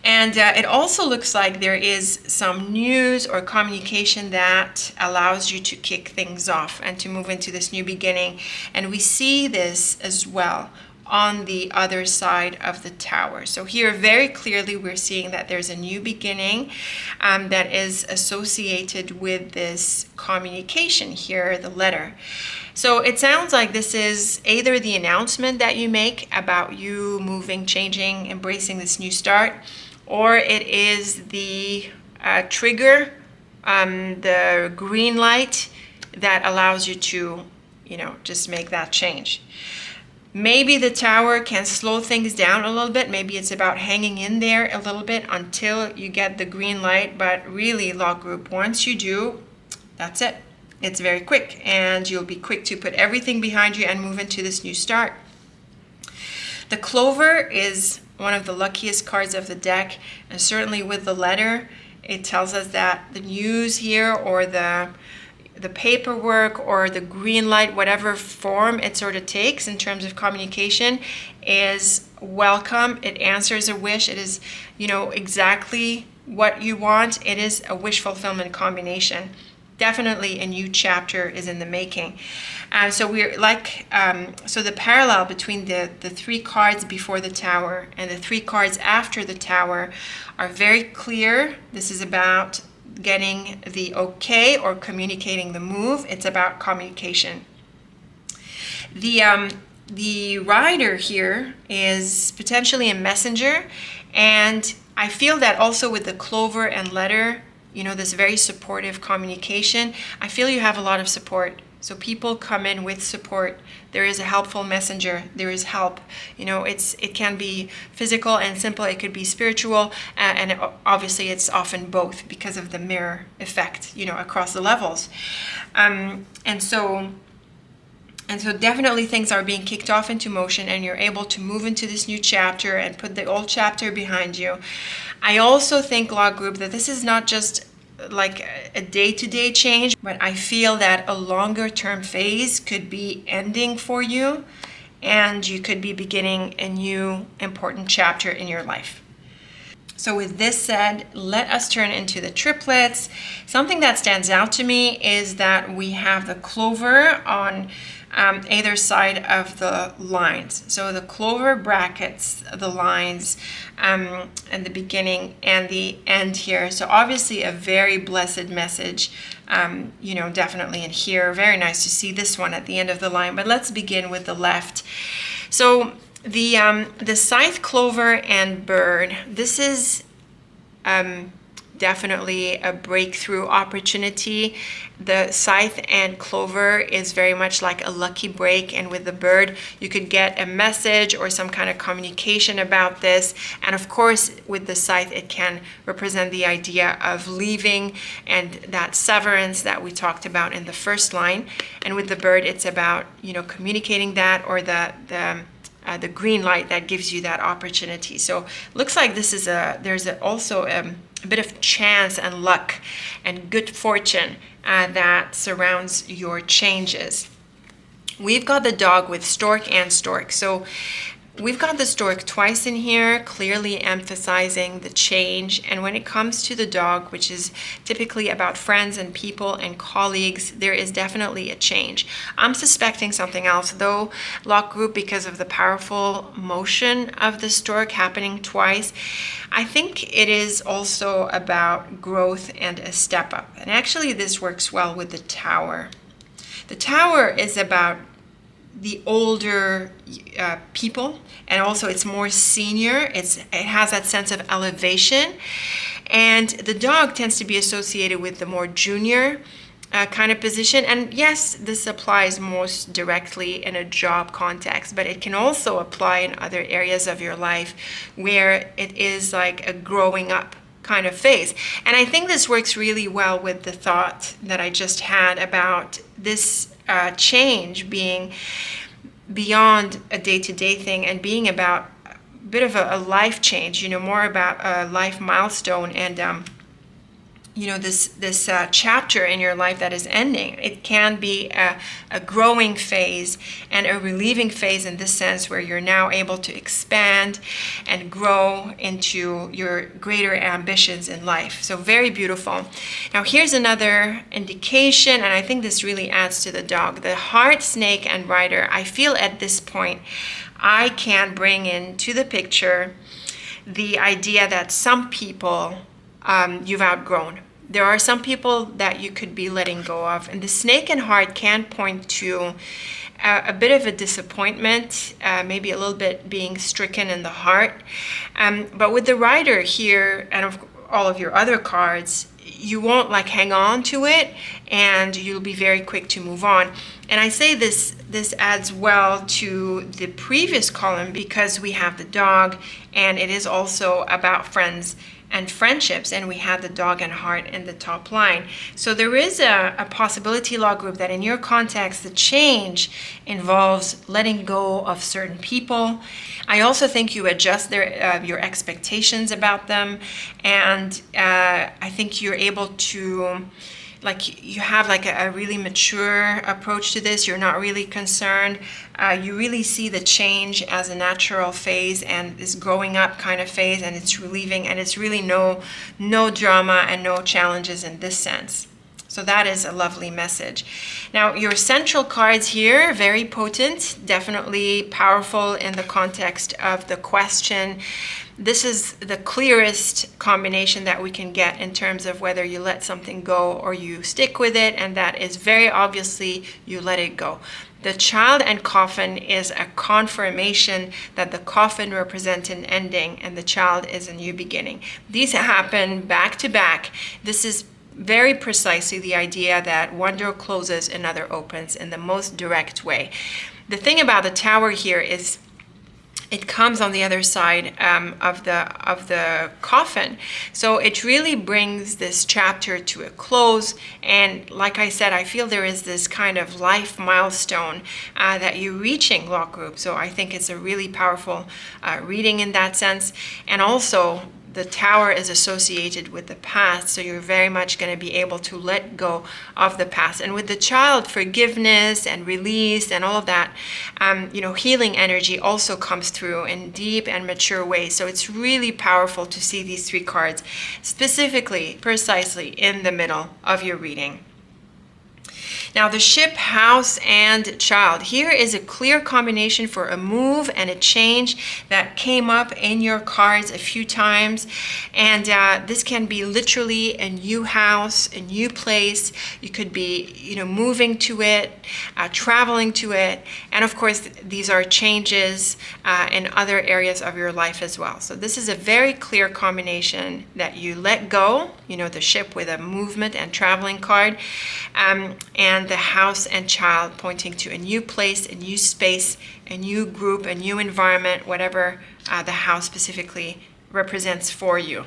Speaker 1: And it also looks like there is some news or communication that allows you to kick things off and to move into this new beginning. And we see this as well on the other side of the tower. So here very clearly we're seeing that there's a new beginning that is associated with this communication here, the letter. So it sounds like this is either the announcement that you make about you moving, changing, embracing this new start, or it is the trigger, the green light that allows you to, just make that change. Maybe the tower can slow things down a little bit. Maybe it's about hanging in there a little bit until you get the green light. But really, Log Group, once you do, that's it. It's very quick, and you'll be quick to put everything behind you and move into this new start. The clover is one of the luckiest cards of the deck, and certainly with the letter, it tells us that the news here, or the paperwork, or the green light, whatever form it sort of takes in terms of communication, is welcome. It answers a wish. It is, exactly what you want. It is a wish fulfillment combination. Definitely a new chapter is in the making. So we're like, so the parallel between the 3 cards before the tower and the 3 cards after the tower are very clear. This is about getting the okay or communicating the move. It's about communication. The rider here is potentially a messenger, and I feel that also with the clover and letter, this very supportive communication, I feel you have a lot of support. So people come in with support. There is a helpful messenger. There is help. It can be physical and simple. It could be spiritual, and obviously it's often both because of the mirror effect, across the levels. And so definitely things are being kicked off into motion, and you're able to move into this new chapter and put the old chapter behind you. I also think, Log Group, that this is not just like a day-to-day change, but I feel that a longer term phase could be ending for you, and you could be beginning a new important chapter in your life. So with this said, let us turn into the triplets. Something that stands out to me is that we have the clover on either side of the lines. So the clover brackets the lines and the beginning and the end here. So obviously a very blessed message, definitely in here. Very nice to see this one at the end of the line. But let's begin with the left. So The scythe, clover, and bird. This is definitely a breakthrough opportunity. The scythe and clover is very much like a lucky break, and with the bird you could get a message or some kind of communication about this. And of course with the scythe it can represent the idea of leaving and that severance that we talked about in the first line. And with the bird it's about, you know, communicating that, or the green light that gives you that opportunity. So looks like this is there's also a bit of chance and luck and good fortune that surrounds your changes. We've got the dog with stork and stork. So we've got the stork twice in here, clearly emphasizing the change. And when it comes to the dog, which is typically about friends and people and colleagues, there is definitely a change. I'm suspecting something else though, lock group, because of the powerful motion of the stork happening twice. I think it is also about growth and a step up. And actually this works well with the tower. The tower is about the older people, and also it's more senior. It has that sense of elevation, and the dog tends to be associated with the more junior kind of position. And yes, this applies most directly in a job context, but it can also apply in other areas of your life where it is like a growing up kind of phase. And I think this works really well with the thought that I just had about this change being beyond a day-to-day thing and being about a bit of a life change, you know, more about a life milestone and you know, this chapter in your life that is ending. It can be a growing phase and a relieving phase in this sense, where you're now able to expand and grow into your greater ambitions in life. So very beautiful. Now here's another indication, and I think this really adds to the dog. The heart, snake, and rider. I feel at this point I can bring into the picture the idea that some people you've outgrown. There are some people that you could be letting go of. And the snake and heart can point to a bit of a disappointment, maybe a little bit being stricken in the heart. But with the rider here, and of all of your other cards, you won't like hang on to it, and you'll be very quick to move on. And I say this adds well to the previous column because we have the dog, and it is also about friends and friendships, and we have the dog and heart in the top line. So there is a possibility, law group, that in your context the change involves letting go of certain people. I also think you adjust your expectations about them, and I think you're able to, like, you have like a really mature approach to this. You're not really concerned. You really see the change as a natural phase and this growing up kind of phase, and it's relieving, and it's really no drama and no challenges in this sense. So that is a lovely message. Now your central cards here, very potent, definitely powerful in the context of the question. This is the clearest combination that we can get in terms of whether you let something go or you stick with it, and that is very obviously you let it go. The child and coffin is a confirmation that the coffin represents an ending and the child is a new beginning. These happen back to back. This is very precisely the idea that one door closes, another opens in the most direct way. The thing about the tower here is it comes on the other side of the coffin. So it really brings this chapter to a close. And like I said, I feel there is this kind of life milestone that you're reaching, law group. So I think it's a really powerful reading in that sense. And also, the tower is associated with the past, so you're very much going to be able to let go of the past. And with the child, forgiveness and release and all of that, healing energy also comes through in deep and mature ways. So it's really powerful to see these three cards specifically, precisely in the middle of your reading. Now the ship, house, and child. Here is a clear combination for a move and a change that came up in your cards a few times. And this can be literally a new house, a new place. You could be, moving to it, traveling to it. And of course, these are changes in other areas of your life as well. So this is a very clear combination that you let go, the ship with a movement and traveling card, and the house and child pointing to a new place, a new space, a new group, a new environment, whatever the house specifically represents for you.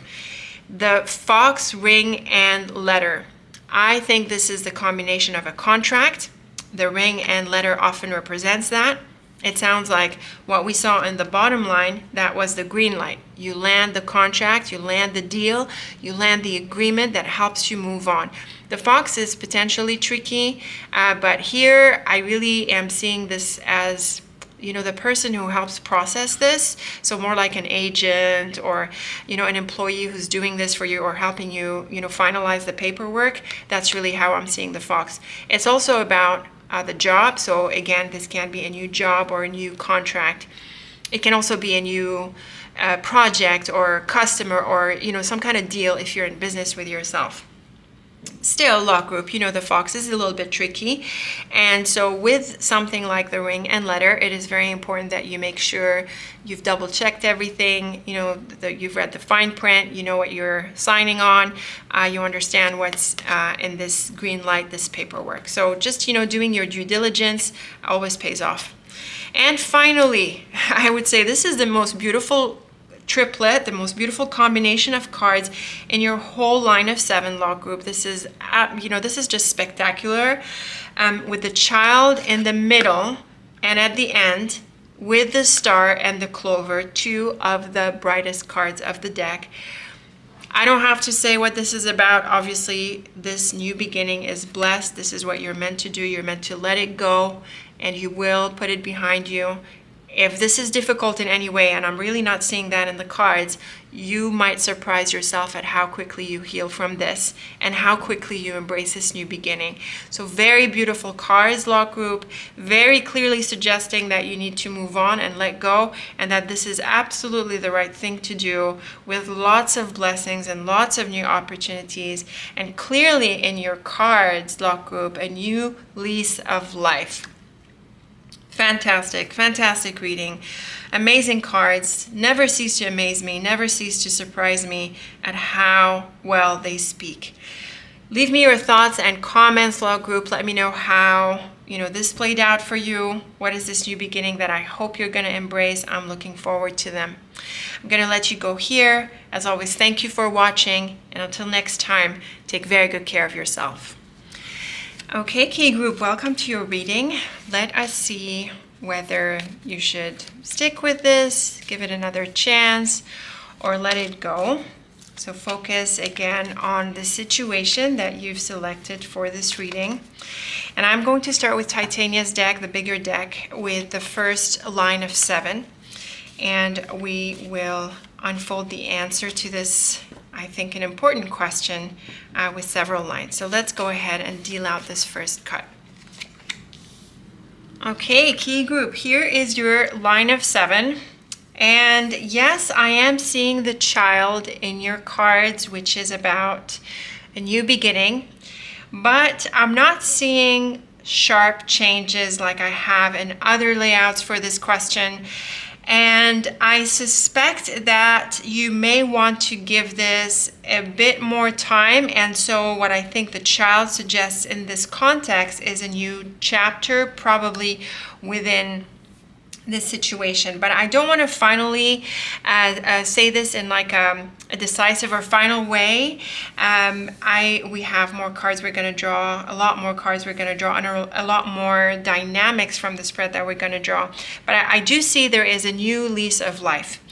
Speaker 1: The fox, ring, and letter. I think this is the combination of a contract. The ring and letter often represents that. It sounds like what we saw in the bottom line, that was the green light. You land the contract, you land the deal, you land the agreement that helps you move on. The fox is potentially tricky, but here I really am seeing this as the person who helps process this. So more like an agent or, an employee who's doing this for you or helping you, finalize the paperwork. That's really how I'm seeing the fox. It's also about the job. So again, this can be a new job or a new contract. It can also be a new project or customer or, some kind of deal if you're in business with yourself. Still, lock group, the fox is a little bit tricky. And so with something like the ring and letter, it is very important that you make sure you've double checked everything, that you've read the fine print, you know what you're signing on, you understand what's in this green light, this paperwork. So just, doing your due diligence always pays off. And finally, I would say this is the most beautiful triplet, the most beautiful combination of cards in your whole line of 7 lock group. This is, this is just spectacular. With the child in the middle and at the end with the star and the clover, 2 of the brightest cards of the deck. I don't have to say what this is about. Obviously, this new beginning is blessed. This is what you're meant to do. You're meant to let it go, and you will put it behind you. If this is difficult in any way, and I'm really not seeing that in the cards, you might surprise yourself at how quickly you heal from this and how quickly you embrace this new beginning. So very beautiful cards, lock group, very clearly suggesting that you need to move on and let go, and that this is absolutely the right thing to do, with lots of blessings and lots of new opportunities, and clearly in your cards, lock group, a new lease of life. Fantastic, fantastic reading. Amazing cards. Never cease to amaze me, never cease to surprise me at how well they speak. Leave me your thoughts and comments, log group. Let me know how, this played out for you. What is this new beginning that I hope you're going to embrace? I'm looking forward to them. I'm going to let you go here. As always, thank you for watching. And until next time, take very good care of yourself. Okay, key group, welcome to your reading. Let us see whether you should stick with this, give it another chance, or let it go. So focus again on the situation that you've selected for this reading. And I'm going to start with Titania's deck, the bigger deck, with the first line of 7. And we will unfold the answer to this, I think, an important question with several lines. So let's go ahead and deal out this first cut. Okay, key group, here is your line of 7. And yes, I am seeing the child in your cards, which is about a new beginning. But I'm not seeing sharp changes like I have in other layouts for this question. And I suspect that you may want to give this a bit more time. And so what I think the child suggests in this context is a new chapter, probably within this situation. But I don't want to finally say this in like a decisive or final way. We have more cards we're going to draw, a lot more cards we're going to draw, and a lot more dynamics from the spread that we're going to draw. But I do see there is a new lease of life.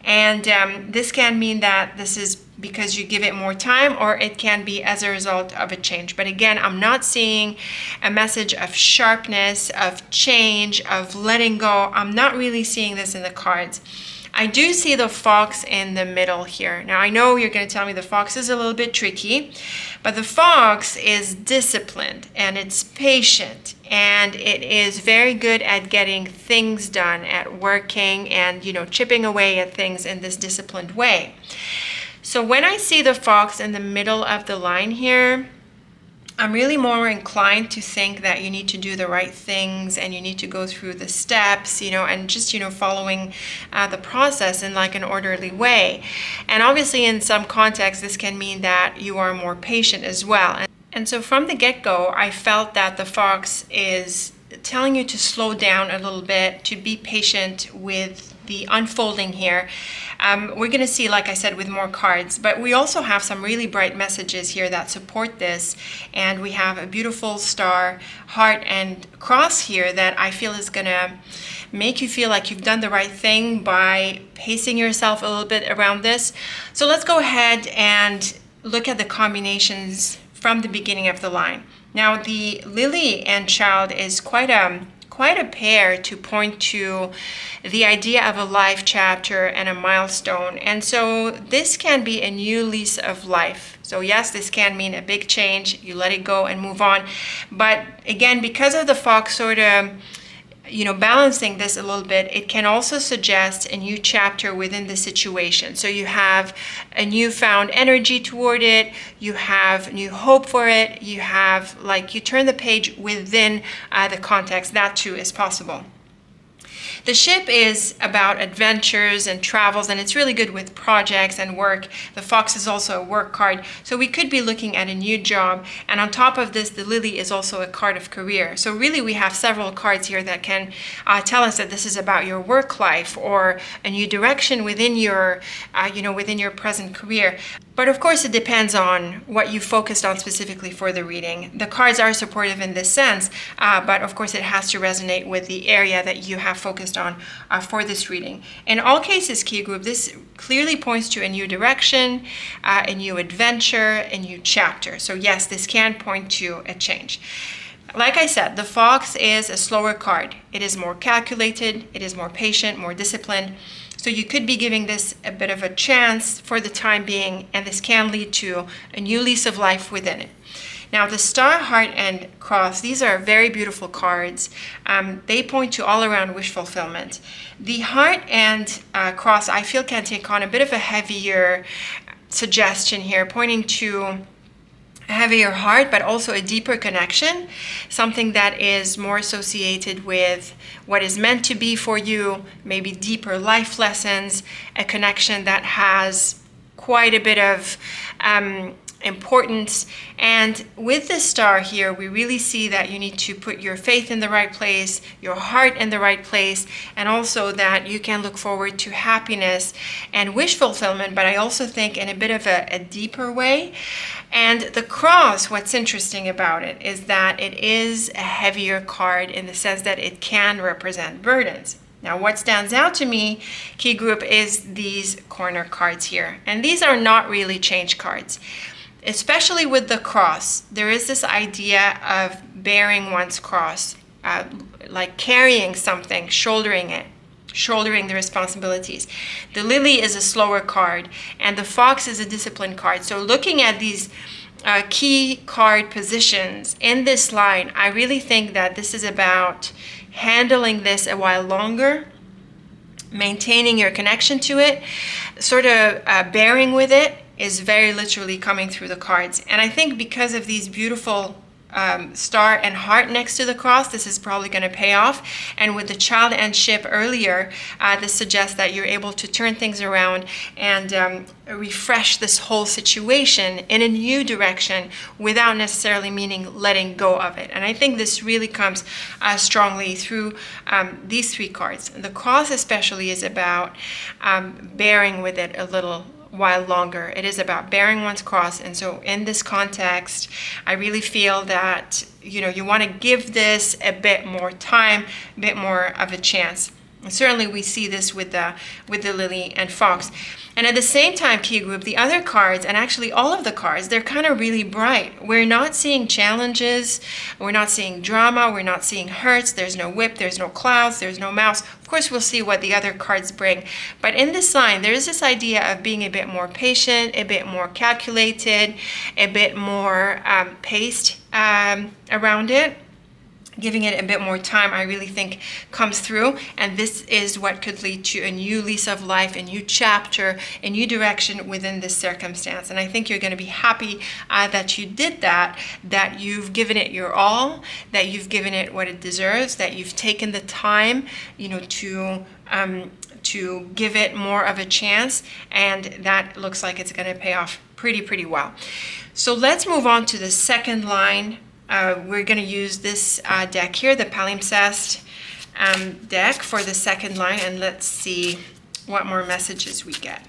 Speaker 1: And this can mean that this is because you give it more time, or it can be as a result of a change. But again, I'm not seeing a message of sharpness, of change, of letting go. I'm not really seeing this in the cards. I do see the fox in the middle here. Now I know you're going to tell me the fox is a little bit tricky, but the fox is disciplined and it's patient and it is very good at getting things done, at working and, chipping away at things in this disciplined way. So when I see the fox in the middle of the line here, I'm really more inclined to think that you need to do the right things and you need to go through the steps, and just, following the process in like an orderly way. And obviously in some contexts, this can mean that you are more patient as well. And so from the get-go, I felt that the fox is telling you to slow down a little bit, to be patient with the unfolding here. We're going to see, like I said, with more cards, but we also have some really bright messages here that support this. And we have a beautiful star, heart, and cross here that I feel is going to make you feel like you've done the right thing by pacing yourself a little bit around this. So let's go ahead and look at the combinations from the beginning of the line. Now, the Lily and Child is quite a pair to point to the idea of a life chapter and a milestone. And so this can be a new lease of life. So yes, this can mean a big change. You let it go and move on. But again, because of the fox sort of balancing this a little bit, it can also suggest a new chapter within the situation. So you have a newfound energy toward it, you have new hope for it, you have you turn the page within the context. That too is possible. The ship is about adventures and travels, and it's really good with projects and work. The fox is also a work card, so we could be looking at a new job. And on top of this, the lily is also a card of career. So really, we have several cards here that can tell us that this is about your work life or a new direction within your, within your present career. But of course, it depends on what you focused on specifically for the reading. The cards are supportive in this sense, but of course, it has to resonate with the area that you have focused on for this reading. In all cases, Key Group, this clearly points to a new direction, a new adventure, a new chapter. So yes, this can point to a change. Like I said, the fox is a slower card. It is more calculated, it is more patient, more disciplined. So you could be giving this a bit of a chance for the time being, and this can lead to a new lease of life within it. Now, the star, heart, and cross, these are very beautiful cards. They point to all-around wish fulfillment. The heart and cross, I feel, can take on a bit of a heavier suggestion here, pointing to a heavier heart, but also a deeper connection, something that is more associated with what is meant to be for you, maybe deeper life lessons, a connection that has quite a bit of importance. And with the star here, we really see that you need to put your faith in the right place, your heart in the right place, and also that you can look forward to happiness and wish fulfillment, but I also think in a bit of a deeper way. And the cross, what's interesting about it is that it is a heavier card in the sense that it can represent burdens. Now, what stands out to me, Key Group, is these corner cards here. And these are not really change cards. Especially with the cross, there is this idea of bearing one's cross, like carrying something, shouldering it, shouldering the responsibilities. The lily is a slower card, and the fox is a disciplined card. So looking at these key card positions in this line, I really think that this is about handling this a while longer, maintaining your connection to it, sort of bearing with it, is very literally coming through the cards. And I think because of these beautiful star and heart next to the cross, this is probably going to pay off. And with the child and ship earlier, this suggests that you're able to turn things around and refresh this whole situation in a new direction without necessarily meaning letting go of it. And I think this really comes strongly through these three cards. The cross especially is about bearing with it a little while longer. It is about bearing one's cross. And so in this context, I really feel that you want to give this a bit more time, a bit more of a chance. And certainly we see this with the lily and fox. And at the same time, Key Group, the other cards, and actually all of the cards, they're kind of really bright. We're not seeing challenges, we're not seeing drama, we're not seeing hurts, there's no whip, there's no clouds, there's no mouse. Of course, we'll see what the other cards bring. But in this line, there is this idea of being a bit more patient, a bit more calculated, a bit more paced around it. Giving it a bit more time, I really think, comes through. And this is what could lead to a new lease of life, a new chapter, a new direction within this circumstance. And I think you're going to be happy that you did that, that you've given it your all, that you've given it what it deserves, that you've taken the time, to give it more of a chance. And that looks like it's going to pay off pretty well. So let's move on to the second line. We're going to use this deck here, the Palimpsest deck, for the second line, and let's see what more messages we get.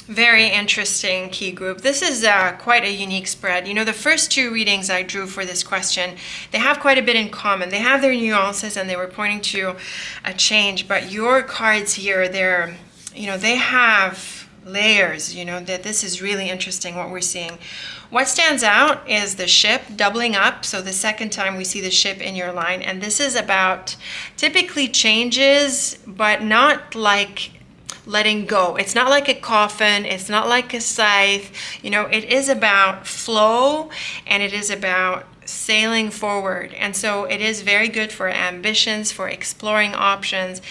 Speaker 1: Very interesting, key group. This is quite a unique spread. The first two readings I drew for this question, they have quite a bit in common. They have their nuances and they were pointing to a change, but your cards here, they have layers, that this is really interesting what we're seeing. What stands out is the ship doubling up. So the second time we see the ship in your line, and this is about typically changes, but not like letting go. It's not like a coffin. It's not like a scythe. It is about flow and it is about sailing forward. And so it is very good for ambitions, for exploring options.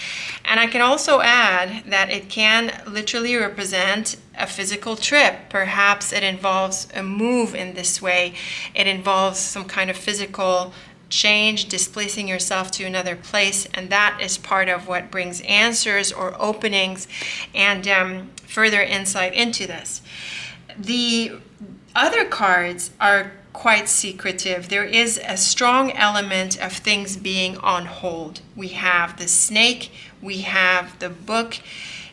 Speaker 1: And I can also add that it can literally represent a physical trip. Perhaps it involves a move in this way. It involves some kind of physical change, displacing yourself to another place, and that is part of what brings answers or openings and further insight into this. The other cards are quite secretive. There is a strong element of things being on hold. We have the snake, we have the book,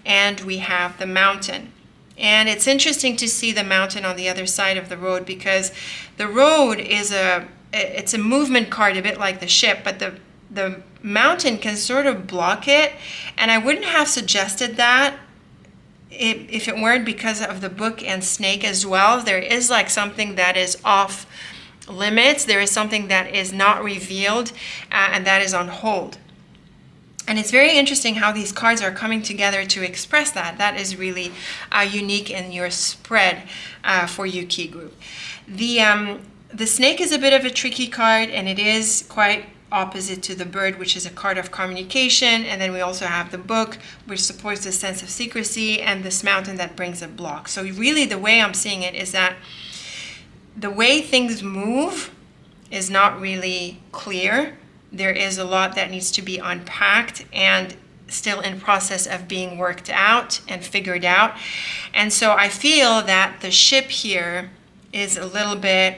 Speaker 1: and we have the mountain. And it's interesting to see the mountain on the other side of the road, because the road is it's a movement card, a bit like the ship, but the mountain can sort of block it. And I wouldn't have suggested that if it weren't because of the book and snake as well. There is like something that is off limits. There is something that is not revealed and that is on hold. And it's very interesting how these cards are coming together to express that. That is really unique in your spread for you, key group. The snake is a bit of a tricky card, and it is quite opposite to the bird, which is a card of communication. And then we also have the book, which supports the sense of secrecy, and this mountain that brings a block. So really the way I'm seeing it is that the way things move is not really clear. There is a lot that needs to be unpacked and still in process of being worked out and figured out. And so I feel that the ship here is a little bit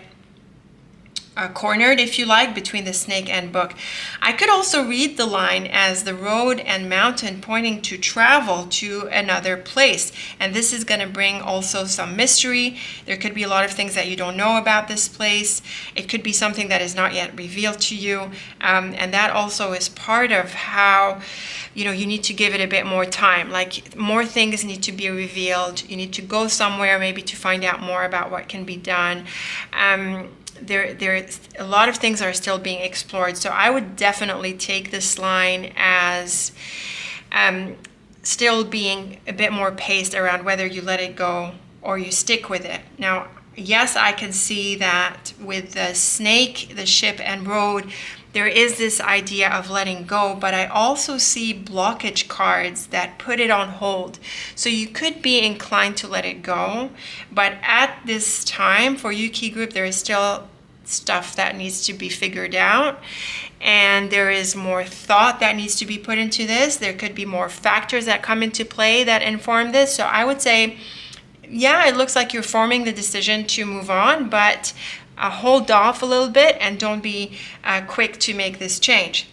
Speaker 1: cornered, if you like, between the snake and book. I could also read the line as the road and mountain pointing to travel to another place. And this is going to bring also some mystery. There could be a lot of things that you don't know about this place. It could be something that is not yet revealed to you. And that also is part of how you need to give it a bit more time. Like, more things need to be revealed. You need to go somewhere maybe to find out more about what can be done. There a lot of things are still being explored. So I would definitely take this line as still being a bit more paced around whether you let it go or you stick with it. Now, yes, I can see that with the snake, the ship, and road, there is this idea of letting go, but I also see blockage cards that put it on hold. So you could be inclined to let it go, but at this time for you, key group, there is still stuff that needs to be figured out, and there is more thought that needs to be put into this. There could be more factors that come into play that inform this. So I would say, yeah, it looks like you're forming the decision to move on, but hold off a little bit and don't be quick to make this change.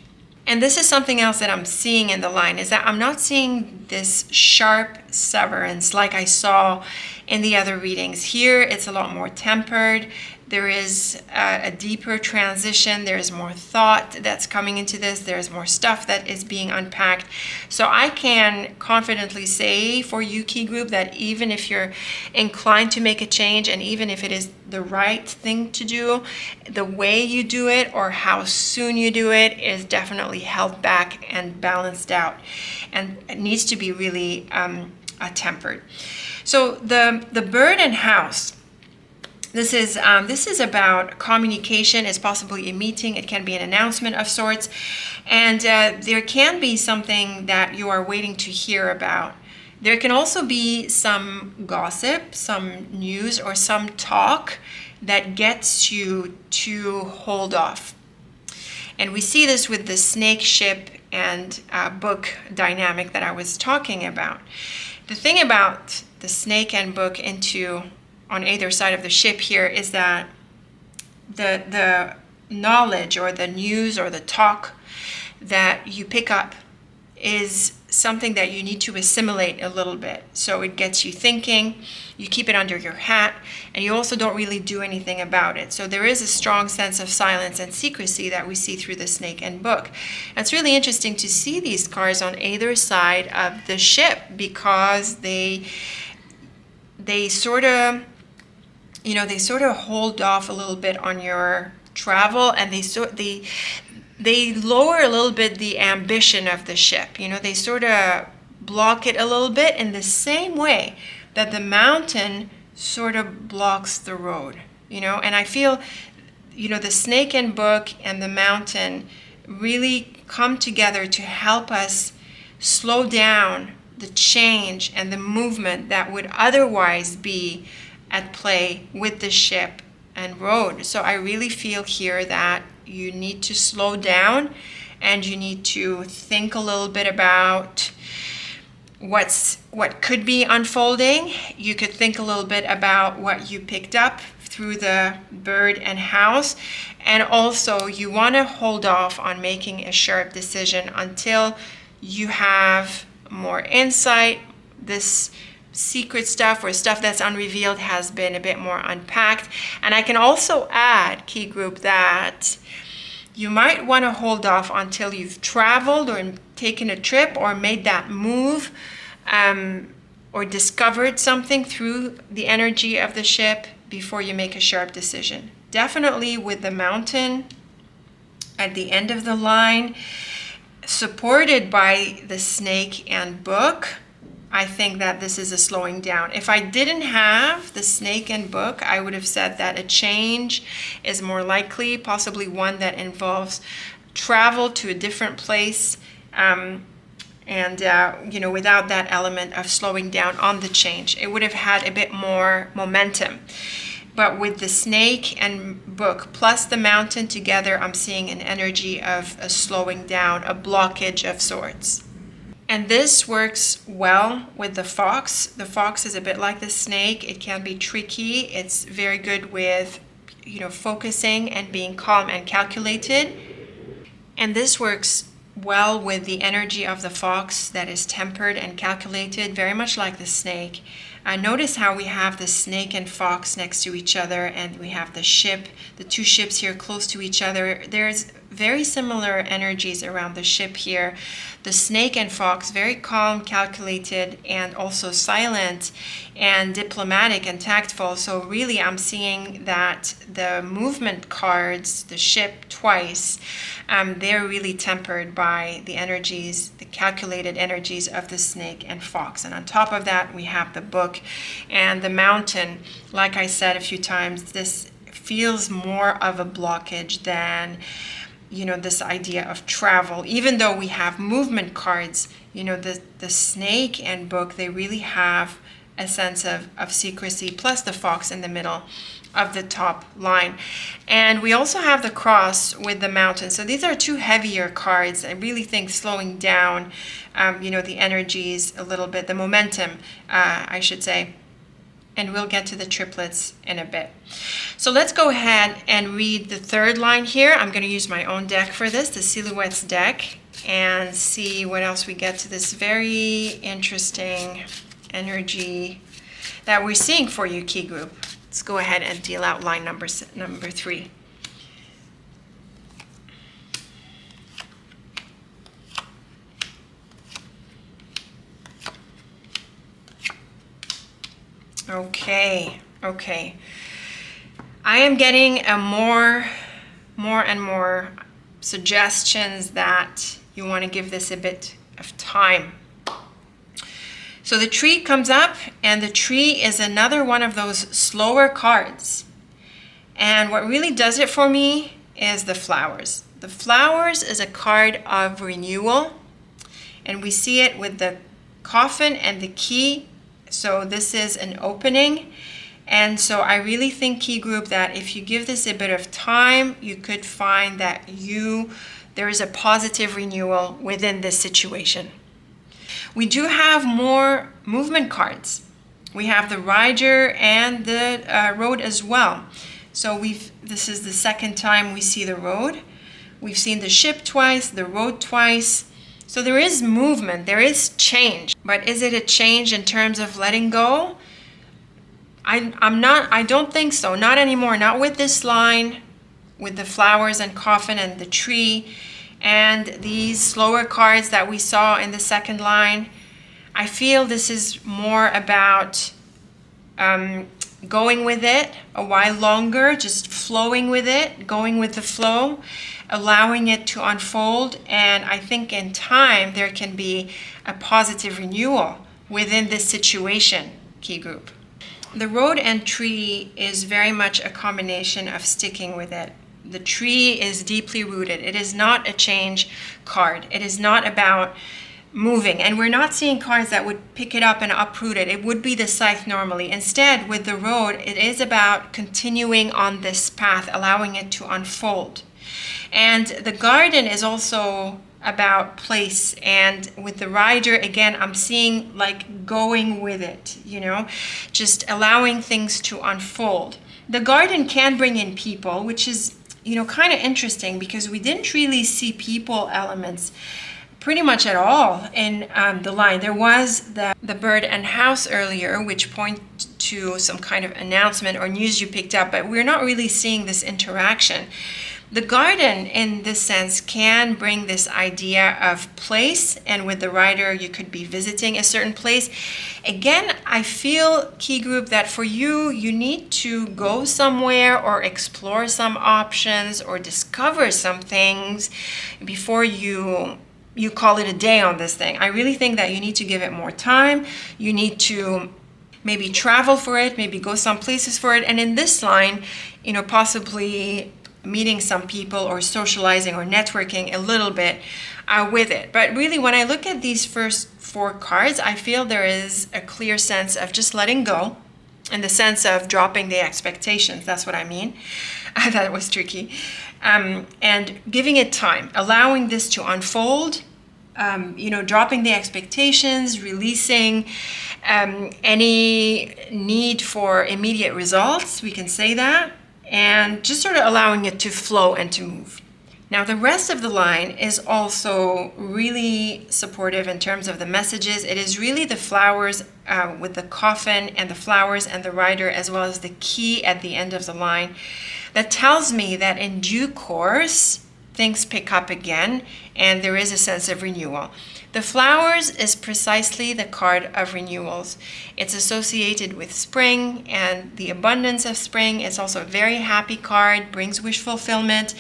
Speaker 1: And this is something else that I'm seeing in the line, is that I'm not seeing this sharp severance like I saw in the other readings. Here, it's a lot more tempered. There is a deeper transition. There's more thought that's coming into this. There's more stuff that is being unpacked. So I can confidently say for you, Key Group, that even if you're inclined to make a change, and even if it is the right thing to do, the way you do it or how soon you do it is definitely held back and balanced out, and it needs to be really tempered. So the bird and house. This is about communication. It's possibly a meeting. It can be an announcement of sorts. And there can be something that you are waiting to hear about. There can also be some gossip, some news, or some talk that gets you to hold off. And we see this with the snake, ship, and book dynamic that I was talking about. The thing about the snake and book on either side of the ship here is that the knowledge or the news or the talk that you pick up is something that you need to assimilate a little bit. So it gets you thinking, you keep it under your hat, and you also don't really do anything about it. So there is a strong sense of silence and secrecy that we see through the snake and book. And it's really interesting to see these cards on either side of the ship, because they sort of hold off a little bit on your travel, and they lower a little bit the ambition of the ship. They sort of block it a little bit in the same way that the mountain sort of blocks the road. And I feel, the snake and book and the mountain really come together to help us slow down the change and the movement that would otherwise be at play with the ship and road. So I really feel here that you need to slow down, and you need to think a little bit about what could be unfolding. You could think a little bit about what you picked up through the bird and house, and also you want to hold off on making a sharp decision until you have more insight. This secret stuff or stuff that's unrevealed has been a bit more unpacked. And I can also add, Key Group, that you might want to hold off until you've traveled or taken a trip or made that move, or discovered something through the energy of the ship before you make a sharp decision. Definitely with the mountain at the end of the line, supported by the snake and book, I think that this is a slowing down. If I didn't have the snake and book, I would have said that a change is more likely, possibly one that involves travel to a different place, without that element of slowing down on the change. It would have had a bit more momentum. But with the snake and book plus the mountain together, I'm seeing an energy of a slowing down, a blockage of sorts. And this works well with the fox. The fox is a bit like the snake. It can be tricky. It's very good with, focusing and being calm and calculated. And this works well with the energy of the fox that is tempered and calculated, very much like the snake. Notice how we have the snake and fox next to each other, and we have the ship, the two ships here close to each other. There's very similar energies around the ship here. The snake and fox, very calm, calculated, and also silent and diplomatic and tactful. So really I'm seeing that the movement cards, the ship twice, they're really tempered by the energies, the calculated energies of the snake and fox. And on top of that, we have the book and the mountain. Like I said a few times, this feels more of a blockage than this idea of travel. Even though we have movement cards, the snake and book, they really have a sense of secrecy, plus the fox in the middle of the top line. And we also have the cross with the mountain. So these are two heavier cards. I really think slowing down, the energies a little bit, the momentum, I should say. And we'll get to the triplets in a bit. So let's go ahead and read the third line here. I'm going to use my own deck for this, the Silhouettes deck, and see what else we get to this very interesting energy that we're seeing for you, Key Group. Let's go ahead and deal out line number 3. Okay. I am getting more and more suggestions that you want to give this a bit of time. So the tree comes up, and the tree is another one of those slower cards. And what really does it for me is the flowers. The flowers is a card of renewal, and we see it with the coffin and the key. So this is an opening. And so I really think, key group, that if you give this a bit of time, you could find that there is a positive renewal within this situation. We do have more movement cards. We have the rider and the road as well. So this is the second time we see the road. We've seen the ship twice, the road twice. So there is movement, there is change. But is it a change in terms of letting go? I don't think so. Not anymore. Not with this line, with the flowers and coffin and the tree, and these slower cards that we saw in the second line. I feel this is more about going with it a while longer, just flowing with it, going with the flow, allowing it to unfold. And I think in time there can be a positive renewal within this situation, key group. The road and tree is very much a combination of sticking with it. The tree is deeply rooted. It is not a change card. It is not about moving. And we're not seeing cards that would pick it up and uproot it. It would be the scythe normally. Instead, with the road, it is about continuing on this path, allowing it to unfold. And the garden is also about place. And with the rider, again, I'm seeing like going with it, just allowing things to unfold. The garden can bring in people, which is, kind of interesting, because we didn't really see people elements pretty much at all in the line. There was the bird and house earlier, which point to some kind of announcement or news you picked up, but we're not really seeing this interaction. The garden, in this sense, can bring this idea of place, and with the rider, you could be visiting a certain place. Again, I feel, key group, that for you need to go somewhere or explore some options or discover some things before you call it a day on this thing. I really think that you need to give it more time. You need to maybe travel for it, maybe go some places for it. And in this line, possibly meeting some people or socializing or networking a little bit with it. But really, when I look at these first 4 cards, I feel there is a clear sense of just letting go, in the sense of dropping the expectations. That's what I mean. That was tricky. And giving it time, allowing this to unfold, dropping the expectations, releasing any need for immediate results, we can say that, and just sort of allowing it to flow and to move. Now, the rest of the line is also really supportive in terms of the messages. It is really the flowers with the coffin and the flowers and the rider, as well as the key at the end of the line, that tells me that in due course, things pick up again and there is a sense of renewal. The flowers is precisely the card of renewals. It's associated with spring and the abundance of spring. It's also a very happy card, brings wish fulfillment.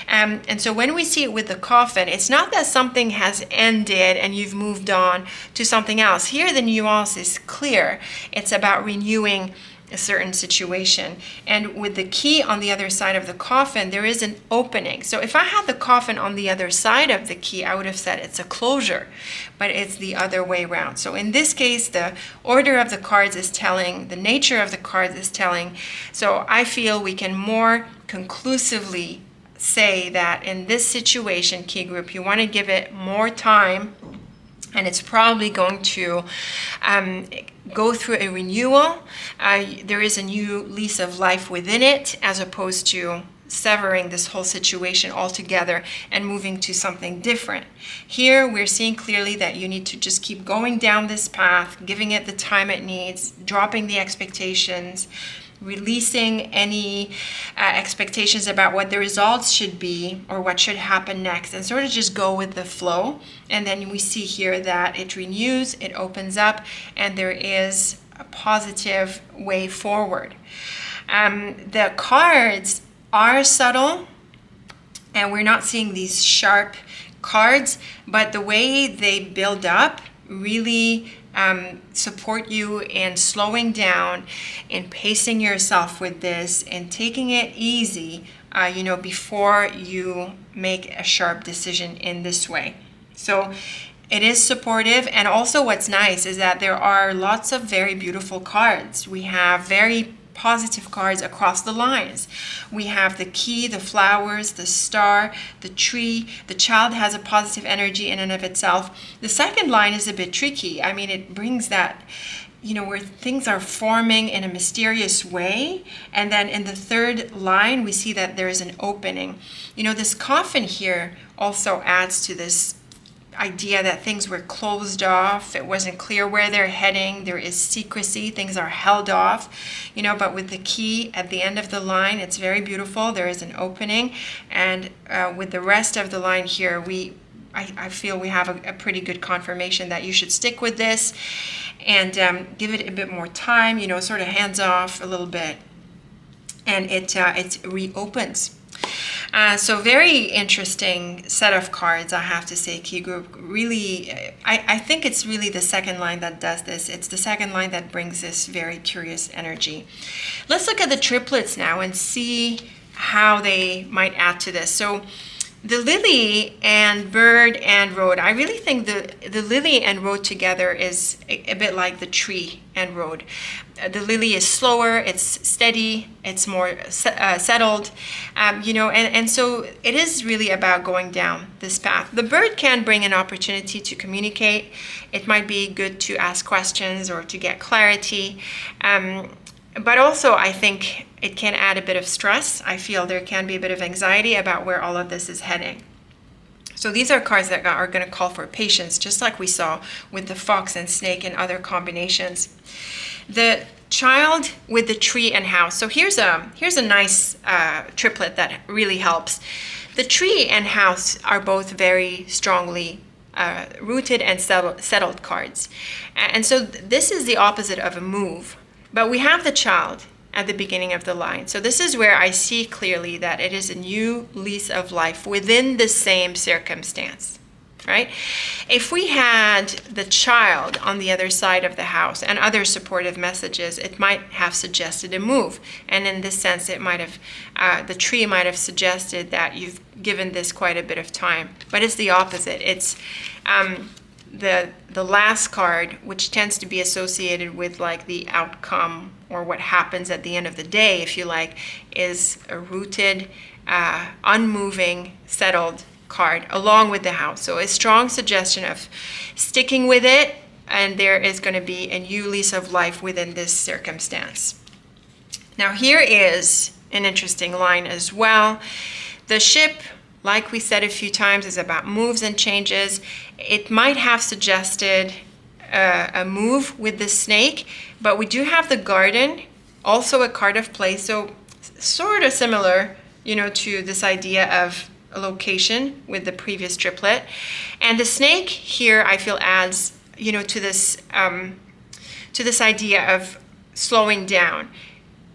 Speaker 1: And so when we see it with the coffin, it's not that something has ended and you've moved on to something else. Here the nuance is clear. It's about renewing a certain situation. And with the key on the other side of the coffin, there is an opening. So if I had the coffin on the other side of the key, I would have said it's a closure, but it's the other way around. So in this case, the order of the cards is telling, the nature of the cards is telling. So I feel we can more conclusively say that in this situation, key group, you want to give it more time, and it's probably going to go through a renewal. There is a new lease of life within it, as opposed to severing this whole situation altogether and moving to something different. Here, we're seeing clearly that you need to just keep going down this path, giving it the time it needs, dropping the expectations, releasing any expectations about what the results should be or what should happen next, and sort of just go with the flow. And then we see here that it renews, it opens up, and there is a positive way forward. The cards are subtle, and we're not seeing these sharp cards, but the way they build up really support you in slowing down, in pacing yourself with this, and taking it easy, before you make a sharp decision in this way. So it is supportive, and also what's nice is that there are lots of very beautiful cards. We have very positive cards across the lines. We have the key, the flowers, the star, the tree. The child has a positive energy in and of itself. The second line is a bit tricky. I mean, it brings that, where things are forming in a mysterious way. And then in the third line, we see that there is an opening. This coffin here also adds to this idea that things were closed off. It wasn't clear where they're heading. There is secrecy. Things are held off, but with the key at the end of the line, it's very beautiful. There is an opening. And with the rest of the line here, I feel we have a pretty good confirmation that you should stick with this and give it a bit more time, sort of hands off a little bit. And it reopens. So very interesting set of cards, I have to say, Key Group. Really, I think it's really the second line that does this. It's the second line that brings this very curious energy. Let's look at the triplets now and see how they might add to this. So the lily and bird and road, I really think the lily and road together is a bit like the tree and road. The lily is slower, it's steady, it's more settled, and so it is really about going down this path. The bird can bring an opportunity to communicate. It might be good to ask questions or to get clarity. But also, I think it can add a bit of stress. I feel there can be a bit of anxiety about where all of this is heading. So these are cards that are going to call for patience, just like we saw with the fox and snake and other combinations. The child with the tree and house. So here's a nice triplet that really helps. The tree and house are both very strongly rooted and settled cards. And so this is the opposite of a move. But we have the child at the beginning of the line. So this is where I see clearly that it is a new lease of life within the same circumstance, right? If we had the child on the other side of the house and other supportive messages, it might have suggested a move. And in this sense, it might have, the tree might have suggested that you've given this quite a bit of time. But it's the opposite. It's the last card, which tends to be associated with like the outcome or what happens at the end of the day, if you like, is a rooted, unmoving, settled card along with the house. So a strong suggestion of sticking with it, and there is going to be a new lease of life within this circumstance. Now here is an interesting line as well. The ship, like we said a few times, is about moves and changes. It might have suggested a move with the snake, but we do have the garden, also a card of place. So sort of similar, to this idea of a location with the previous triplet. And the snake here, I feel, adds, to this idea of slowing down.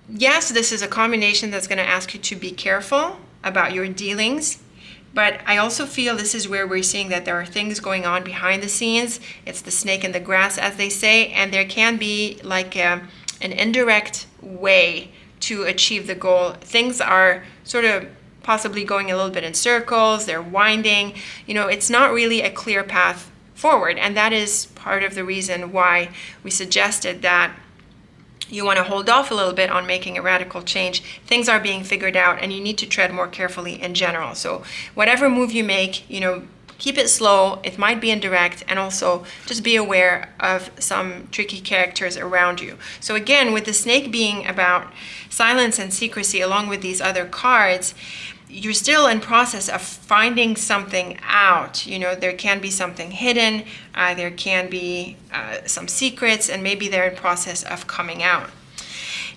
Speaker 1: Yes, this is a combination that's going to ask you to be careful about your dealings. But I also feel this is where we're seeing that there are things going on behind the scenes. It's the snake in the grass, as they say, and there can be like an indirect way to achieve the goal. Things are sort of possibly going a little bit in circles, they're winding. It's not really a clear path forward, and that is part of the reason why we suggested that you want to hold off a little bit on making a radical change. Things are being figured out, and you need to tread more carefully in general. So whatever move you make, keep it slow. It might be indirect, and also just be aware of some tricky characters around you. So again, with the snake being about silence and secrecy along with these other cards, you're still in process of finding something out. There can be something hidden, there can be some secrets, and maybe they're in process of coming out.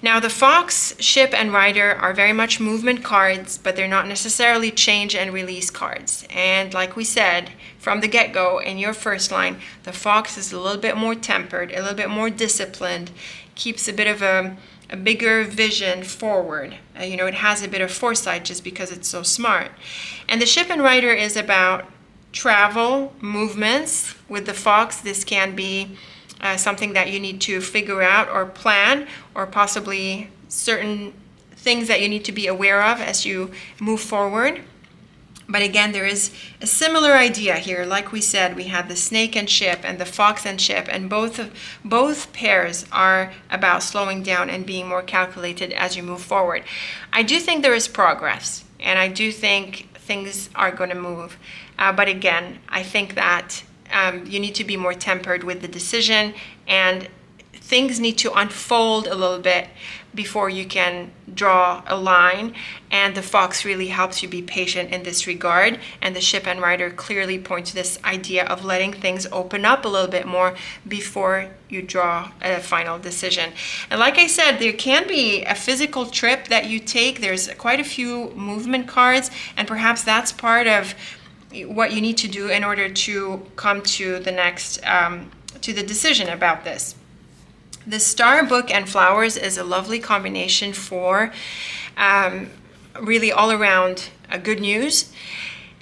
Speaker 1: Now the Fox, Ship, and Rider are very much movement cards, but they're not necessarily change and release cards. And like we said, from the get-go in your first line, the Fox is a little bit more tempered, a little bit more disciplined, keeps a bit of a bigger vision forward. It has a bit of foresight just because it's so smart. And the Ship and Rider is about travel, movements. With the Fox, this can be something that you need to figure out or plan, or possibly certain things that you need to be aware of as you move forward. But again, there is a similar idea here. Like we said, we had the Snake and Ship and the Fox and Ship, and both pairs are about slowing down and being more calculated as you move forward. I do think there is progress, and I do think things are going to move. But again, I think that you need to be more tempered with the decision, and things need to unfold a little bit before you can draw a line. And the Fox really helps you be patient in this regard. And the Ship and Rider clearly point to this idea of letting things open up a little bit more before you draw a final decision. And like I said, there can be a physical trip that you take. There's quite a few movement cards, and perhaps that's part of what you need to do in order to come to the next, to the decision about this. The Star, Book, and Flowers is a lovely combination for really all around good news.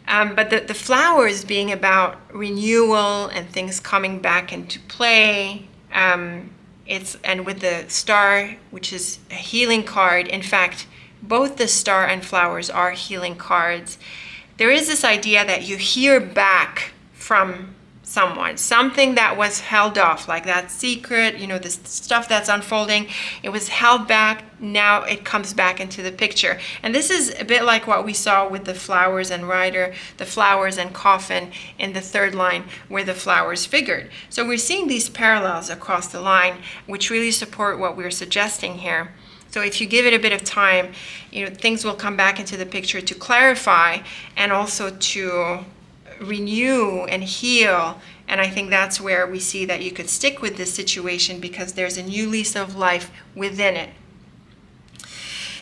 Speaker 1: But the flowers being about renewal and things coming back into play. And with the Star, which is a healing card. In fact, both the Star and Flowers are healing cards. There is this idea that you hear back from someone, something that was held off, like that secret, this stuff that's unfolding, it was held back, now it comes back into the picture. And this is a bit like what we saw with the Flowers and Rider, the Flowers and Coffin in the third line, where the Flowers figured. So we're seeing these parallels across the line, which really support what we're suggesting here. So if you give it a bit of time, things will come back into the picture to clarify and also to renew and heal. And I think that's where we see that you could stick with this situation, because there's a new lease of life within it.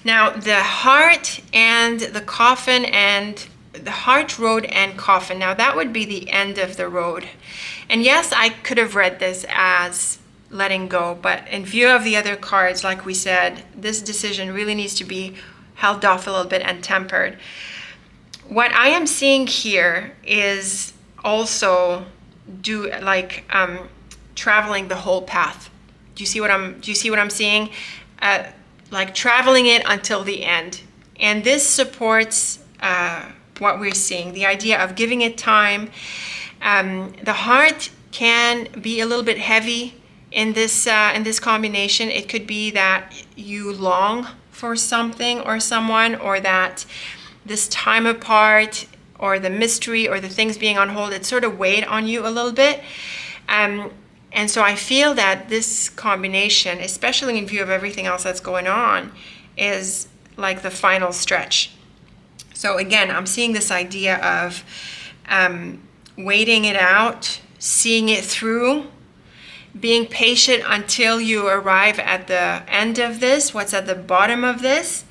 Speaker 1: Now the Heart and the Coffin, and the Heart, Road, and Coffin. Now that would be the end of the road. And yes, I could have read this as letting go, but in view of the other cards, like we said, this decision really needs to be held off a little bit and tempered. What I am seeing here is also traveling the whole path. Do you see what I'm seeing? Like traveling it until the end. And this supports what we're seeing, the idea of giving it time. The Heart can be a little bit heavy in this combination. It could be that you long for something or someone, or that this time apart, or the mystery, or the things being on hold, it sort of weighed on you a little bit. And so I feel that this combination, especially in view of everything else that's going on, is like the final stretch. So again, I'm seeing this idea of waiting it out, seeing it through, being patient until you arrive at the end of this, what's at the bottom of this.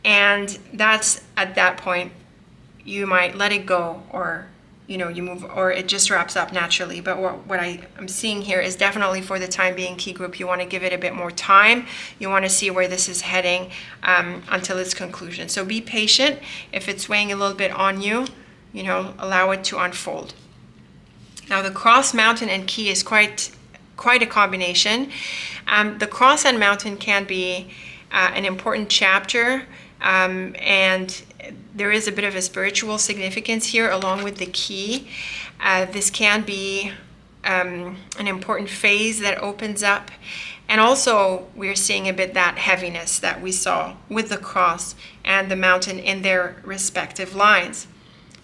Speaker 1: And that's at that point, you might let it go, or you move, or it just wraps up naturally. But what I'm seeing here is definitely, for the time being, key group, you want to give it a bit more time. You want to see where this is heading until its conclusion. So be patient. If it's weighing a little bit on you, allow it to unfold. Now the Cross, Mountain, and Key is quite a combination. The Cross and Mountain can be an important chapter, and there is a bit of a spiritual significance here along with the Key. This can be an important phase that opens up. And also we're seeing a bit that heaviness that we saw with the Cross and the Mountain in their respective lines.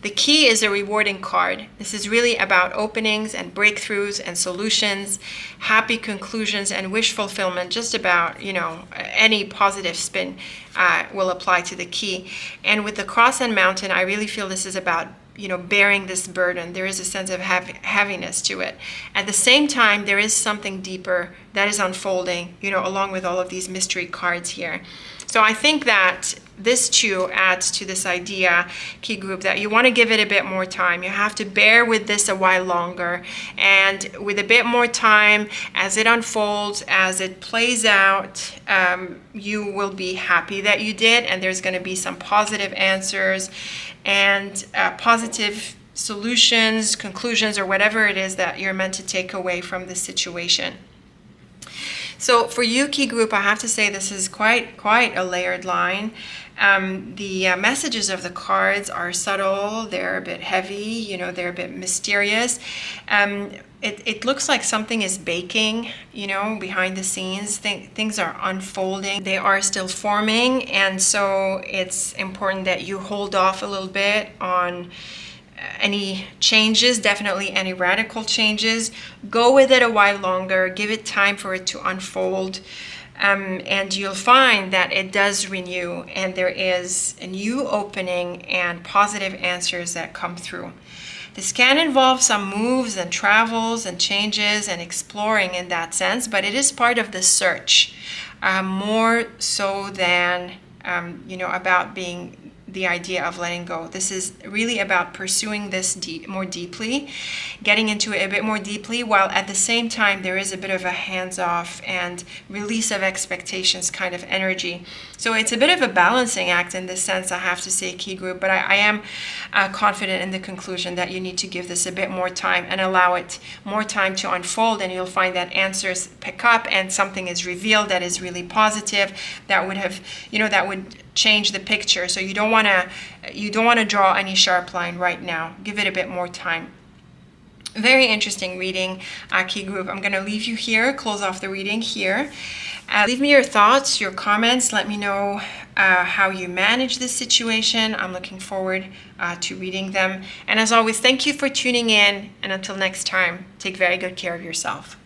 Speaker 1: The Key is a rewarding card. This is really about openings and breakthroughs and solutions, happy conclusions and wish fulfillment. Just about, any positive spin will apply to the Key. And with the Cross and Mountain, I really feel this is about, bearing this burden. There is a sense of heaviness to it. At the same time, there is something deeper that is unfolding, along with all of these mystery cards here. So I think that this too adds to this idea, key group, that you want to give it a bit more time. You have to bear with this a while longer. And with a bit more time, as it unfolds, as it plays out, you will be happy that you did. And there's going to be some positive answers and positive solutions, conclusions, or whatever it is that you're meant to take away from this situation. So for you, key group, I have to say this is quite a layered line. The messages of the cards are subtle. They're a bit heavy. They're a bit mysterious. It looks like something is baking, behind the scenes. Things are unfolding. They are still forming. And so it's important that you hold off a little bit on any changes, definitely any radical changes. Go with it a while longer, give it time for it to unfold, and you'll find that it does renew, and there is a new opening and positive answers that come through. This can involve some moves and travels and changes and exploring in that sense, but it is part of the search, more so than about being the idea of letting go. This is really about pursuing this more deeply, getting into it a bit more deeply, while at the same time there is a bit of a hands-off and release of expectations kind of energy. So it's a bit of a balancing act in this sense, I have to say, key group, but I am confident in the conclusion that you need to give this a bit more time and allow it more time to unfold, and you'll find that answers pick up and something is revealed that is really positive, that would change the picture. So you don't want to draw any sharp line right now. Give it a bit more time. Very interesting reading, key group. I'm going to leave you here, close off the reading here. Leave me your thoughts, your comments. Let me know how you manage this situation. I'm looking forward to reading them. And as always, thank you for tuning in. And until next time, take very good care of yourself.